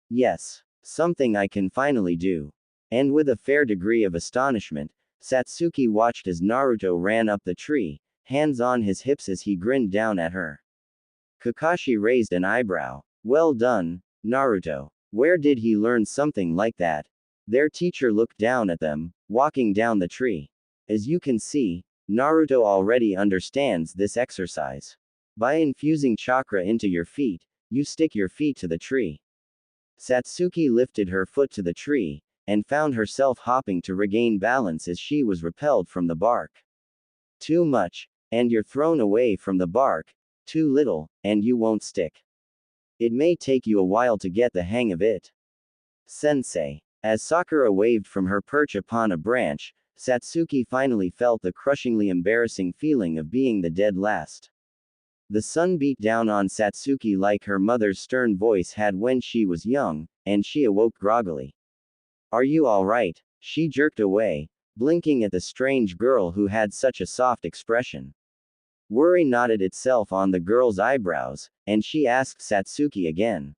Yes, something I can finally do. And with a fair degree of astonishment, Satsuki watched as Naruto ran up the tree, hands on his hips as he grinned down at her. Kakashi raised an eyebrow. Well done, Naruto. Where did he learn something like that? Their teacher looked down at them, walking down the tree. As you can see, Naruto already understands this exercise. By infusing chakra into your feet, you stick your feet to the tree. Satsuki lifted her foot to the tree, and found herself hopping to regain balance as she was repelled from the bark. Too much, and you're thrown away from the bark. Too little, and you won't stick. It may take you a while to get the hang of it. Sensei. As Sakura waved from her perch upon a branch, Satsuki finally felt the crushingly embarrassing feeling of being the dead last. The sun beat down on Satsuki like her mother's stern voice had when she was young, and she awoke groggily. Are you alright? She jerked away, blinking at the strange girl who had such a soft expression. Worry knotted itself on the girl's eyebrows, and she asked Satsuki again.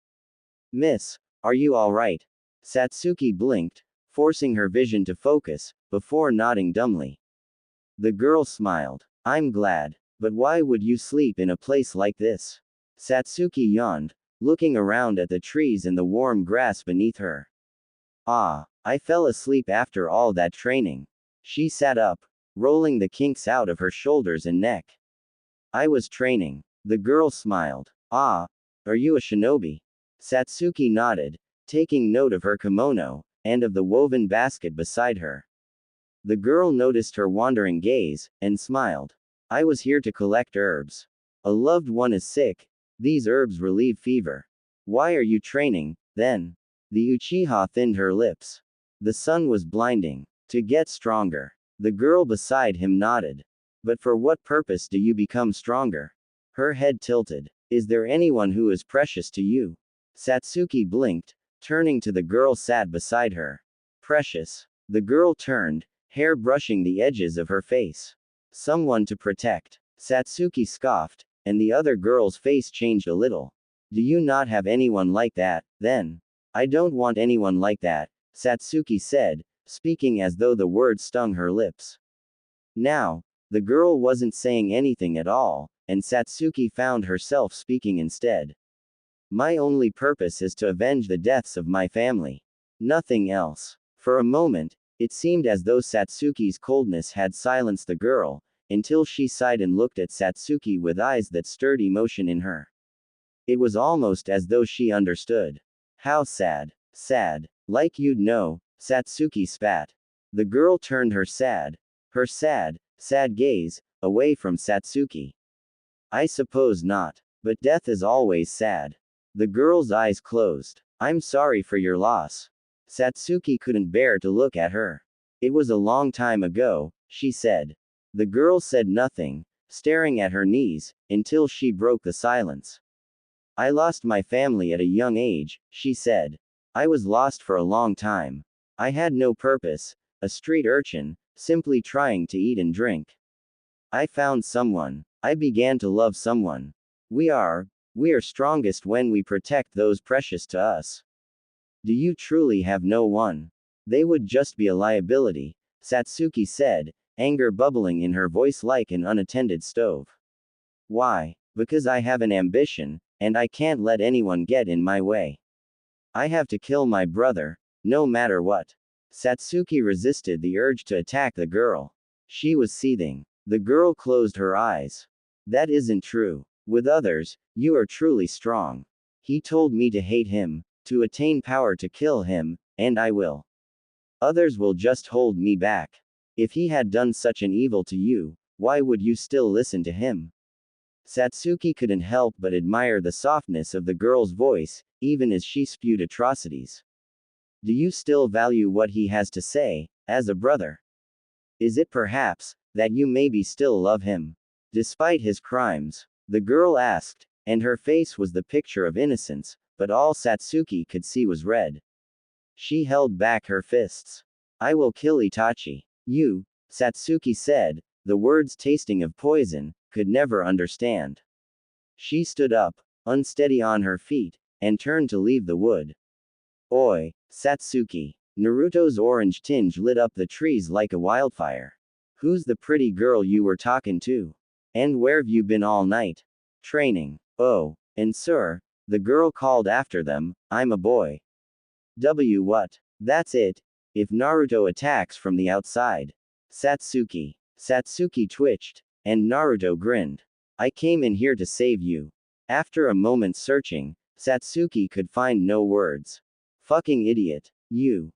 Miss, are you alright? Satsuki blinked, forcing her vision to focus, before nodding dumbly. The girl smiled. I'm glad, but why would you sleep in a place like this? Satsuki yawned, looking around at the trees and the warm grass beneath her. I fell asleep after all that training. She sat up, rolling the kinks out of her shoulders and neck. I was training. The girl smiled. Are you a shinobi? Satsuki nodded, taking note of her kimono, and of the woven basket beside her. The girl noticed her wandering gaze, and smiled. I was here to collect herbs. A loved one is sick. These herbs relieve fever. Why are you training, then? The Uchiha thinned her lips. The sun was blinding. To get stronger. The girl beside him nodded. But for what purpose do you become stronger? Her head tilted. Is there anyone who is precious to you? Satsuki blinked, turning to the girl sat beside her. Precious. The girl turned, hair brushing the edges of her face. Someone to protect. Satsuki scoffed, and the other girl's face changed a little. Do you not have anyone like that, then? I don't want anyone like that, Satsuki said, speaking as though the words stung her lips. Now, the girl wasn't saying anything at all, and Satsuki found herself speaking instead. My only purpose is to avenge the deaths of my family. Nothing else. For a moment, it seemed as though Satsuki's coldness had silenced the girl, until she sighed and looked at Satsuki with eyes that stirred emotion in her. It was almost as though she understood. How sad. Sad. Like you'd know, Satsuki spat. The girl turned her sad, sad gaze, away from Satsuki. I suppose not. But death is always sad. The girl's eyes closed. I'm sorry for your loss. Satsuki couldn't bear to look at her. It was a long time ago, she said. The girl said nothing, staring at her knees, until she broke the silence. I lost my family at a young age, she said. I was lost for a long time. I had no purpose, a street urchin, simply trying to eat and drink. I found someone. I began to love someone. We are strongest when we protect those precious to us. Do you truly have no one? They would just be a liability, Satsuki said, anger bubbling in her voice like an unattended stove. Why? Because I have an ambition, and I can't let anyone get in my way. I have to kill my brother, no matter what. Satsuki resisted the urge to attack the girl. She was seething. The girl closed her eyes. That isn't true. With others, you are truly strong. He told me to hate him, to attain power to kill him, and I will. Others will just hold me back. If he had done such an evil to you, why would you still listen to him? Satsuki couldn't help but admire the softness of the girl's voice, even as she spewed atrocities. Do you still value what he has to say, as a brother? Is it perhaps, that you maybe still love him? Despite his crimes? The girl asked, and her face was the picture of innocence, but all Satsuki could see was red. She held back her fists. I will kill Itachi. You, Satsuki said, the words tasting of poison, could never understand. She stood up, unsteady on her feet, and turned to leave the wood. Oi, Satsuki. Naruto's orange tinge lit up the trees like a wildfire. Who's the pretty girl you were talking to? And where've you been all night? Training. Oh, and sir, the girl called after them, I'm a boy. What? That's it. If Naruto attacks from the outside. Satsuki. Satsuki twitched, and Naruto grinned. I came in here to save you. After a moment's searching, Satsuki could find no words. Fucking idiot. You,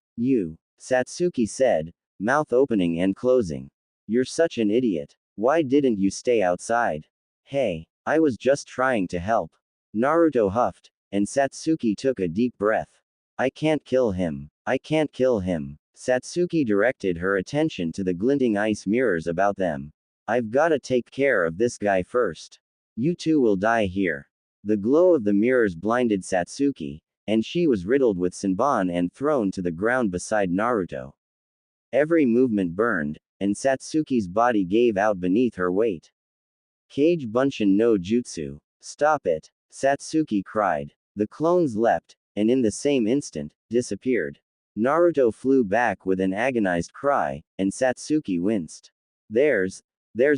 Satsuki said, mouth opening and closing. You're such an idiot. Why didn't you stay outside? Hey, I was just trying to help. Naruto huffed, and Satsuki took a deep breath. I can't kill him. I can't kill him. Satsuki directed her attention to the glinting ice mirrors about them. I've gotta take care of this guy first. You two will die here. The glow of the mirrors blinded Satsuki, and she was riddled with Senbon and thrown to the ground beside Naruto. Every movement burned, and Satsuki's body gave out beneath her weight. Kage Bunshin no Jutsu. Stop it! Satsuki cried. The clones leapt, and in the same instant, disappeared. Naruto flew back with an agonized cry, and Satsuki winced. There's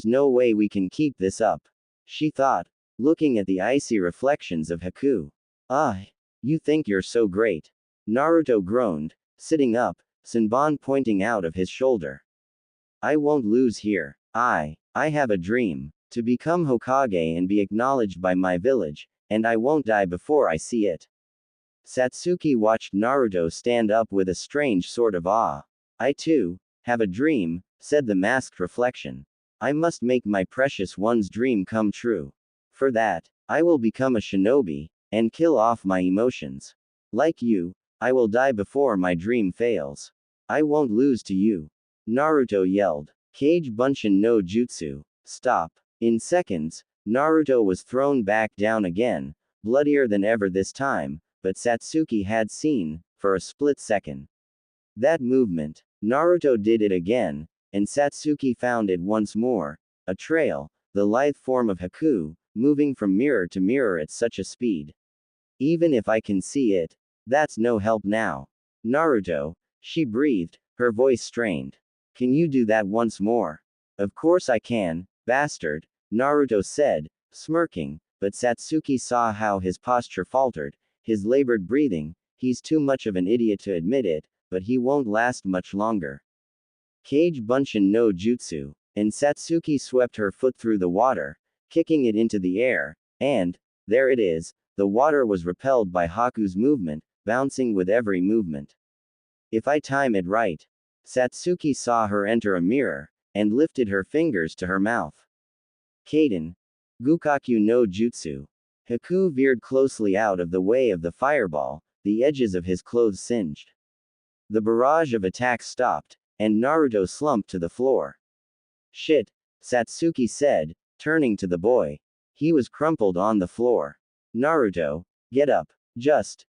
no way we can keep this up. She thought, looking at the icy reflections of Haku. Ah, you think you're so great. Naruto groaned, sitting up, Senbon pointing out of his shoulder. I won't lose here. I have a dream. To become Hokage and be acknowledged by my village, and I won't die before I see it. Satsuki watched Naruto stand up with a strange sort of awe. I too, have a dream, said the masked reflection. I must make my precious one's dream come true. For that, I will become a shinobi, and kill off my emotions. Like you, I will die before my dream fails. I won't lose to you. Naruto yelled. Kage Bunshin no Jutsu. Stop. In seconds, Naruto was thrown back down again, bloodier than ever this time, but Satsuki had seen, for a split second. That movement. Naruto did it again, and Satsuki found it once more. A trail, the lithe form of Haku, moving from mirror to mirror at such a speed. Even if I can see it, that's no help now. Naruto, she breathed, her voice strained. Can you do that once more? Of course I can, bastard, Naruto said, smirking, but Satsuki saw how his posture faltered, his labored breathing. He's too much of an idiot to admit it, but he won't last much longer. Kage Bunshin no Jutsu, and Satsuki swept her foot through the water, kicking it into the air, and, there it is, the water was repelled by Haku's movement, bouncing with every movement. If I time it right. Satsuki saw her enter a mirror, and lifted her fingers to her mouth. Kaden. Gukaku no Jutsu. Haku veered closely out of the way of the fireball, the edges of his clothes singed. The barrage of attacks stopped, and Naruto slumped to the floor. Shit, Satsuki said, turning to the boy. He was crumpled on the floor. Naruto, get up. Just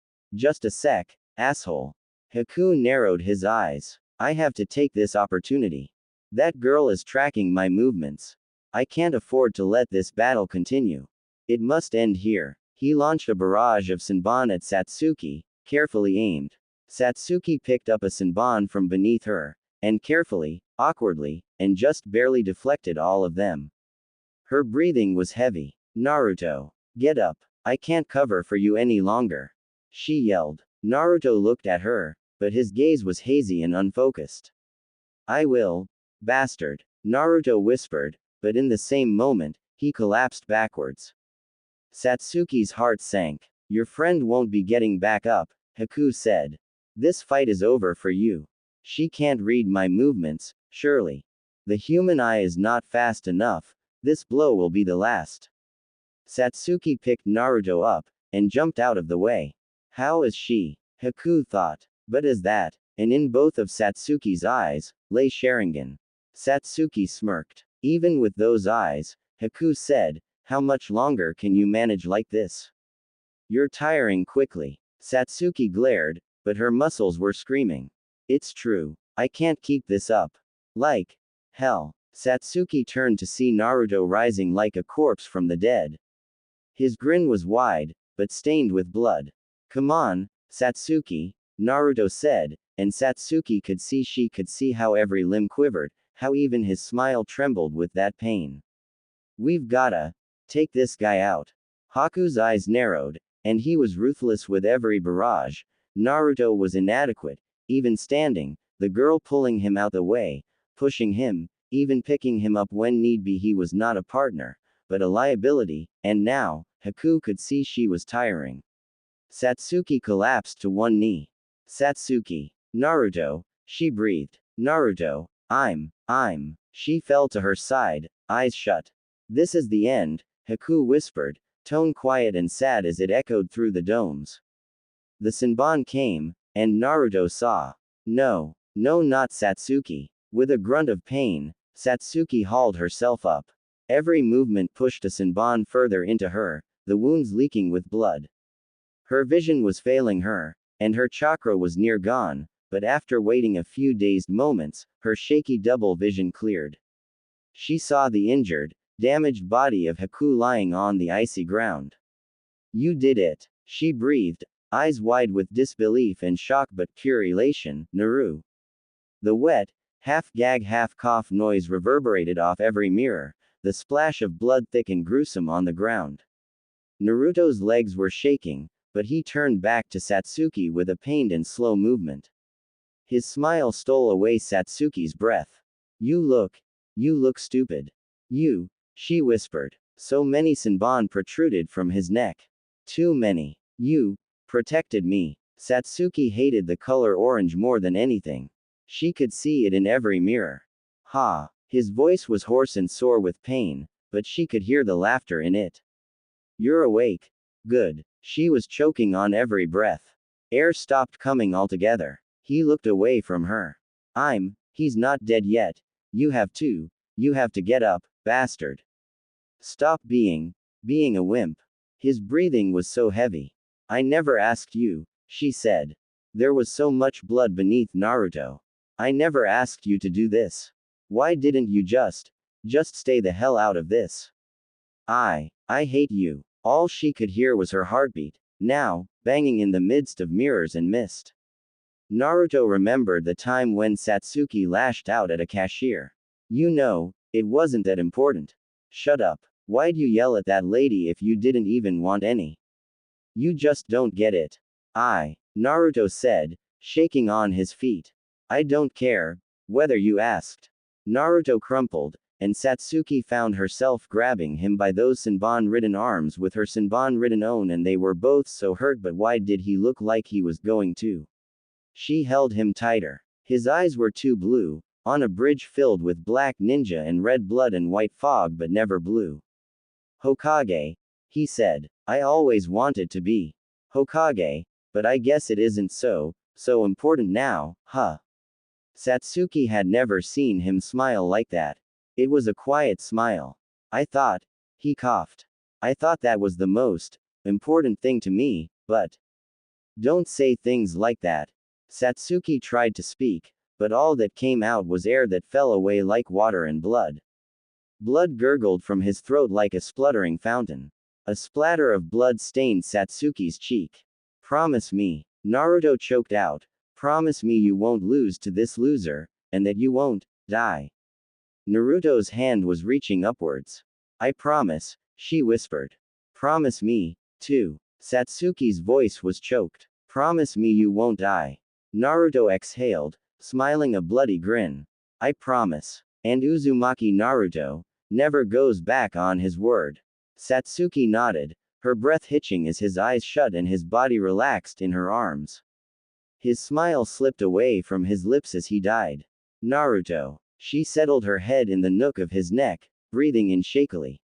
a sec, asshole. Haku narrowed his eyes. I have to take this opportunity. That girl is tracking my movements. I can't afford to let this battle continue. It must end here. He launched a barrage of Senbon at Satsuki, carefully aimed. Satsuki picked up a Senbon from beneath her, and carefully, awkwardly, and just barely deflected all of them. Her breathing was heavy. Naruto, get up. I can't cover for you any longer. She yelled. Naruto looked at her, but his gaze was hazy and unfocused. I will. Bastard. Naruto whispered, but in the same moment, he collapsed backwards. Satsuki's heart sank. Your friend won't be getting back up, Haku said. This fight is over for you. She can't read my movements, surely. The human eye is not fast enough. This blow will be the last. Satsuki picked Naruto up, and jumped out of the way. How is she? Haku thought. But as that, and in both of Satsuki's eyes, lay Sharingan. Satsuki smirked. Even with those eyes, Haku said, how much longer can you manage like this? You're tiring quickly. Satsuki glared, but her muscles were screaming. It's true. I can't keep this up. Like hell. Satsuki turned to see Naruto rising like a corpse from the dead. His grin was wide, but stained with blood. Come on, Satsuki, Naruto said, and Satsuki could see how every limb quivered, how even his smile trembled with that pain. We've gotta take this guy out. Haku's eyes narrowed, and he was ruthless with every barrage. Naruto was inadequate, even standing, the girl pulling him out the way, pushing him, even picking him up when need be. He was not a partner, but a liability, and now, Haku could see she was tiring. Satsuki collapsed to one knee. Satsuki. Naruto, she breathed. Naruto, I'm. She fell to her side, eyes shut. This is the end, Haku whispered, tone quiet and sad as it echoed through the domes. The Senbon came, and Naruto saw. No, not Satsuki. With a grunt of pain, Satsuki hauled herself up. Every movement pushed a Senbon further into her, the wounds leaking with blood. Her vision was failing her, and her chakra was near gone, but after waiting a few dazed moments, her shaky double vision cleared. She saw the injured, damaged body of Haku lying on the icy ground. You did it, she breathed, eyes wide with disbelief and shock but pure elation. Naru. The wet, half-gag half-cough noise reverberated off every mirror, the splash of blood thick and gruesome on the ground. Naruto's legs were shaking, but he turned back to Satsuki with a pained and slow movement. His smile stole away Satsuki's breath. You look stupid. She whispered. So many Senbon protruded from his neck. Too many. You protected me. Satsuki hated the color orange more than anything. She could see it in every mirror. Ha! His voice was hoarse and sore with pain, but she could hear the laughter in it. You're awake. Good. She was choking on every breath. Air stopped coming altogether. He looked away from her. He's not dead yet. You have to get up, bastard. Stop being a wimp. His breathing was so heavy. I never asked you, she said. There was so much blood beneath Naruto. I never asked you to do this. Why didn't you just stay the hell out of this? I hate you. All she could hear was her heartbeat, now, banging in the midst of mirrors and mist. Naruto remembered the time when Satsuki lashed out at a cashier. You know, it wasn't that important. Shut up. Why'd you yell at that lady if you didn't even want any? You just don't get it. Naruto said, shaking on his feet. I don't care whether you asked. Naruto crumpled, and Satsuki found herself grabbing him by those Senbon-ridden arms with her Senbon-ridden own, and they were both so hurt, but why did he look like he was going to? She held him tighter. His eyes were too blue, on a bridge filled with black ninja and red blood and white fog, but never blue. Hokage, he said. I always wanted to be Hokage, but I guess it isn't so important now, huh? Satsuki had never seen him smile like that. It was a quiet smile. I thought, he coughed. I thought that was the most important thing to me, but don't say things like that. Satsuki tried to speak, but all that came out was air that fell away like water and blood. Blood gurgled from his throat like a spluttering fountain. A splatter of blood stained Satsuki's cheek. Promise me, Naruto choked out. Promise me you won't lose to this loser, and that you won't die. Naruto's hand was reaching upwards. I promise, she whispered. Promise me, too. Satsuki's voice was choked. Promise me you won't die. Naruto exhaled, smiling a bloody grin. I promise. And Uzumaki Naruto never goes back on his word. Satsuki nodded, her breath hitching as his eyes shut and his body relaxed in her arms. His smile slipped away from his lips as he died. Naruto. She settled her head in the nook of his neck, breathing in shakily.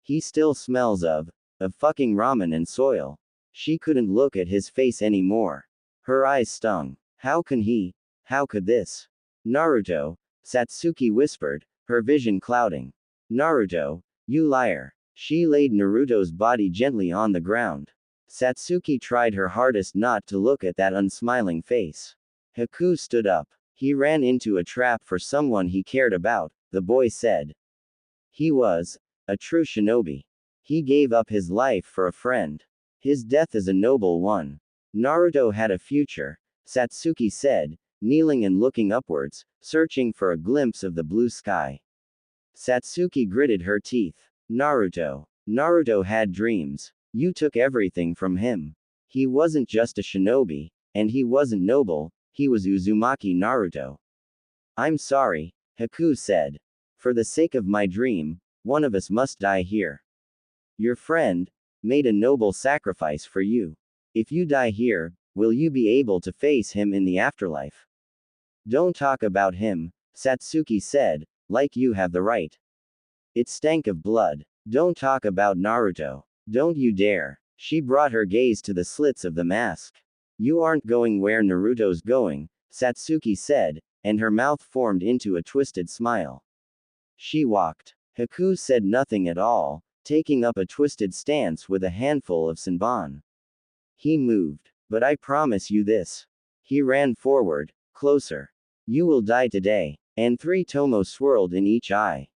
He still smells of fucking ramen and soil. She couldn't look at his face anymore. Her eyes stung. How could this? Naruto, Satsuki whispered, her vision clouding. Naruto, you liar. She laid Naruto's body gently on the ground. Satsuki tried her hardest not to look at that unsmiling face. Haku stood up. He ran into a trap for someone he cared about, the boy said. He was a true shinobi. He gave up his life for a friend. His death is a noble one. Naruto had a future, Satsuki said, kneeling and looking upwards, searching for a glimpse of the blue sky. Satsuki gritted her teeth. Naruto had dreams. You took everything from him. He wasn't just a shinobi, and he wasn't noble, he was Uzumaki Naruto. I'm sorry, Haku said. For the sake of my dream, one of us must die here. Your friend made a noble sacrifice for you. If you die here, will you be able to face him in the afterlife? Don't talk about him, Satsuki said, like you have the right. It stank of blood. Don't talk about Naruto. Don't you dare. She brought her gaze to the slits of the mask. You aren't going where Naruto's going, Satsuki said, and her mouth formed into a twisted smile. She walked. Haku said nothing at all, taking up a twisted stance with a handful of senbon. He moved. But I promise you this. He ran forward, closer. You will die today. And 3 tomo swirled in each eye.